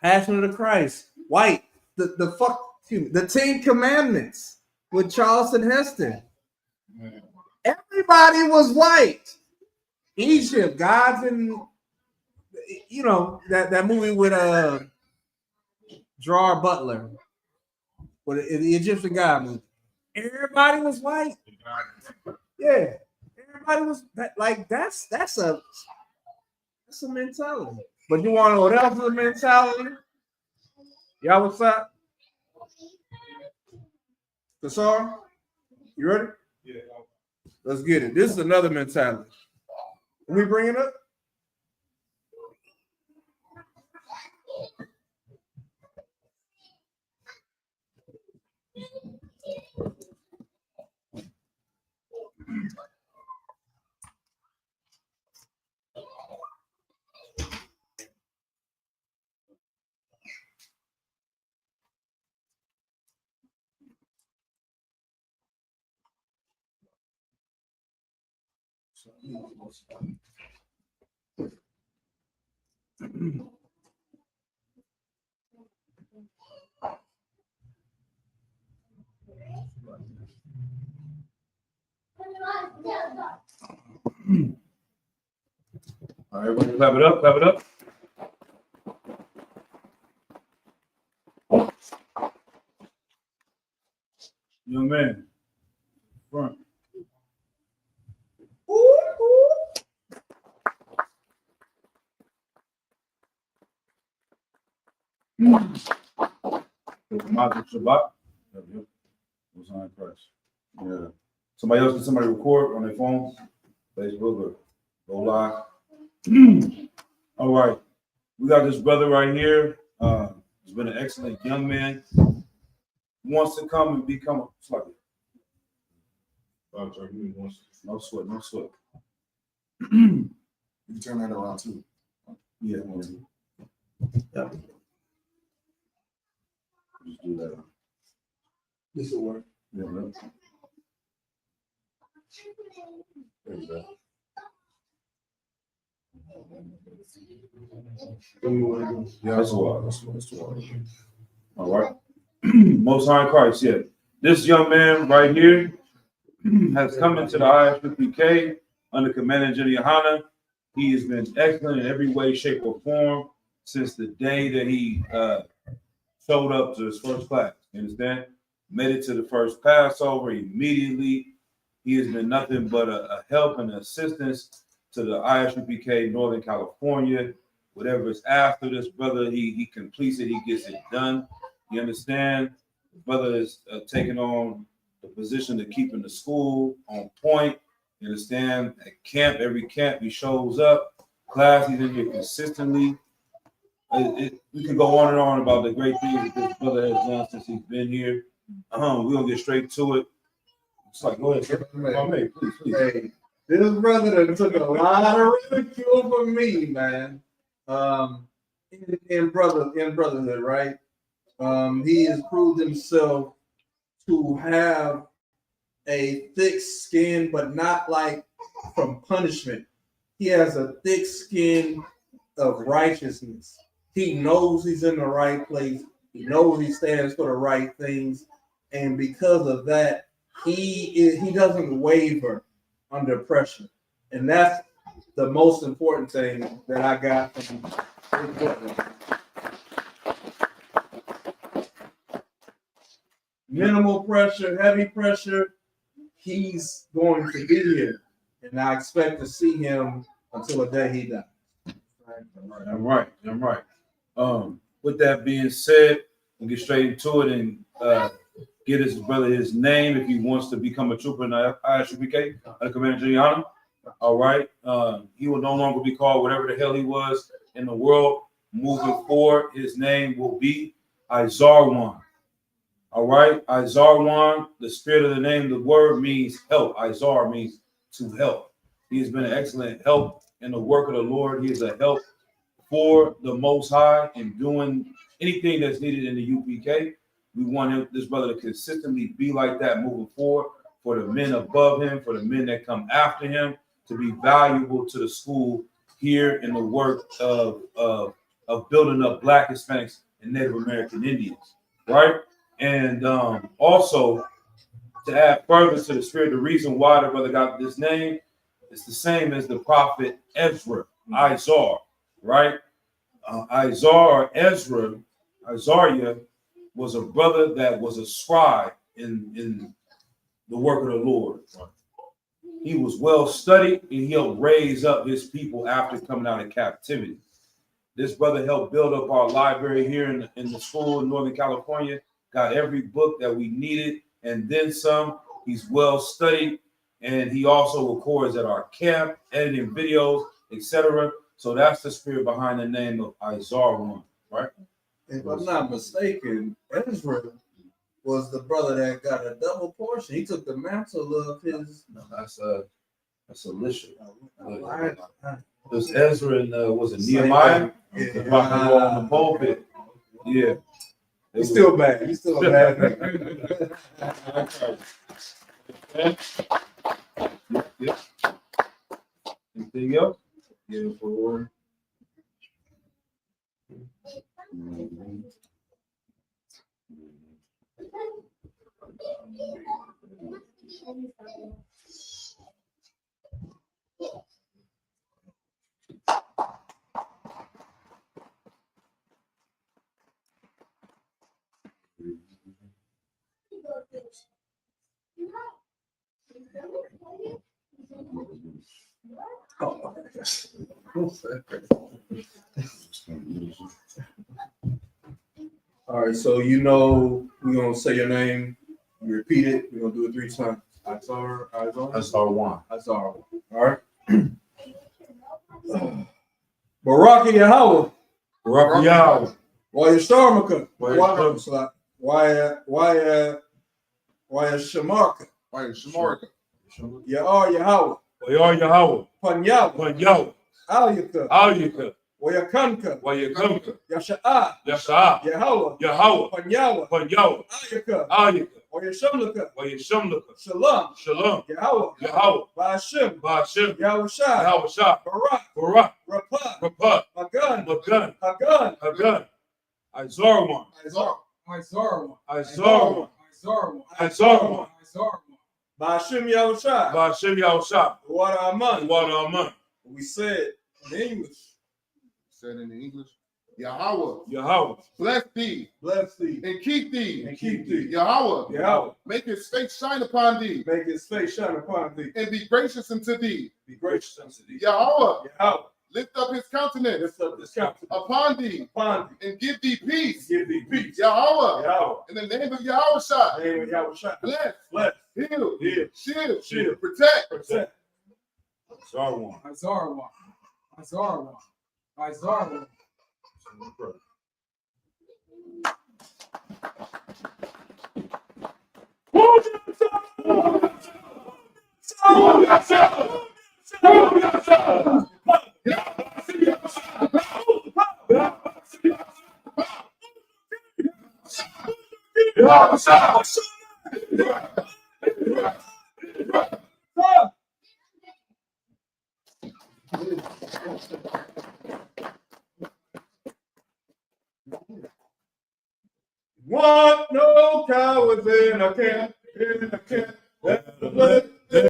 Passion of the Christ, white. The 10 Commandments with Charleston Heston. Everybody was white. Egypt, gods, and that movie with Gerard Butler, with the Egyptian God movie. Everybody was white. Yeah, everybody was like that's a mentality. But you want to know what else is a mentality? Y'all, what's up? Kasar, you ready? Yeah. Let's get it. This is another mentality. Can we bring it up? All right, everybody clap it up, clap it up. Young man, front. Shabbat. Yep. What's on Christ? Yeah. Somebody else, can somebody record on their phone? Facebook or go live? All right. We got this brother right here. He's been an excellent young man. He wants to come and become a slugger. No sweat, no sweat. You can turn that around too. Yeah. Yeah. Just do that. This will work. Yeah, right. There you go. Yeah, that's a lot. That's a lot. All right. Most High in Christ, yeah. This young man right here has come into the ISUPK under command of Jenny Hachaanakah. He has been excellent in every way, shape, or form since the day that he showed up to his first class. You understand? Made it to the first Passover immediately. He has been nothing but a help and assistance to the ISUPK Northern California. Whatever is after this brother, he completes it, he gets it done. You understand? The brother is taking on the position of keeping the school on point. You understand? At camp, every camp, he shows up. Class, he's in here consistently. We can go on and on about the great things that this brother has done since he's been here. We're going to get straight to it. It's like, go ahead, sir. Hey, please. Hey, this brother that took a lot of ridicule from me, man. In brotherhood, right? He has proved himself to have a thick skin, but not like from punishment. He has a thick skin of righteousness. He knows he's in the right place. He knows he stands for the right things, and because of that, he doesn't waver under pressure, and that's the most important thing that I got from his brother. Minimal pressure, heavy pressure. He's going to be here, and I expect to see him until the day he dies. I'm right. With that being said, we'll get straight into it and get his brother his name if he wants to become a trooper in the ISUPK under command of Jenny Hachaanakah. All right. He will no longer be called whatever the hell he was in the world. Moving forward, his name will be Izarwan. All right. Izarwan, the spirit of the name, the word means help. Izar means to help. He has been an excellent help in the work of the Lord. He is a help for the Most High in doing anything that's needed in the UPK. We want this brother to consistently be like that moving forward, for the men above him, for the men that come after him, to be valuable to the school here in the work of building up Black, Hispanics, and Native American Indians, right? And also, to add further to the spirit, the reason why the brother got this name, it's the same as the prophet Ezra, Izar, right? Izar or Ezra, Izariah, was a brother that was a scribe in the work of the Lord. He was well studied, and he helped raise up his people after coming out of captivity. This brother helped build up our library here in the school in Northern California, got every book that we needed, and then some. He's well studied, and he also records at our camp, editing videos, etc. So that's the spirit behind the name of Izarwan, right? If I'm not mistaken, Ezra was the brother that got a double portion. He took the mantle of his. No, that's Elisha. There's Ezra and was it Nehemiah? Yeah. About to go on the pulpit. Yeah. He's still bad. He's still a bad man. Yeah. Anything else? Yeah, for All right, so we're gonna say your name, you repeat it, we're gonna do it 3 times. Izarwan. All right. Baraka Yahweh. Barak Yahweh. Hachaanakah. Shamarka. Shamarka. Yahweh. Yahweh. Panyawa. Yahweh. Aliyaka. Aliyaka. Wayakanka. Wayakamka. Yasha'a. Yasha'a. Yahweh. Yahweh. Panyawa. Yahweh. Aliyaka. Aliyaka. Wayashamlaka. Wayashamlaka. Shalom. Shalom. Yahweh. Yahweh. Ba'ashem. Ba'ashem. Yahushua. Yahushua. Barak. Barak. Rapah. Rapah. Magan. Magan. Hagan. Hagan. Izarwan. Izarwan. Izarwan. Izarwan. Izarwan. Izarwan. Ba'ashem Yahushua. Ba'ashem Yahushua. Water Aman. Water Aman. We said in English. Said in the English. Yahweh. Yahweh. Bless thee. Bless thee. And keep thee. And keep thee. Yahweh. Yahweh. Make his face shine upon thee. Make his face shine upon thee. And be gracious unto thee. Be gracious unto thee. Yahweh. Yahweh. Lift up his countenance. Lift up this countenance upon thee. upon thee. And give thee peace. Give thee peace. Yahweh. Yahweh. In the name of Yahushua. Name of Yahushua. Bless. Bless. Heal. Heal. Shield. Shield. Protect. Protect. Izarwan. Izarwan. Izarwan. Izarwan. Want no cowards in a camp, in a camp.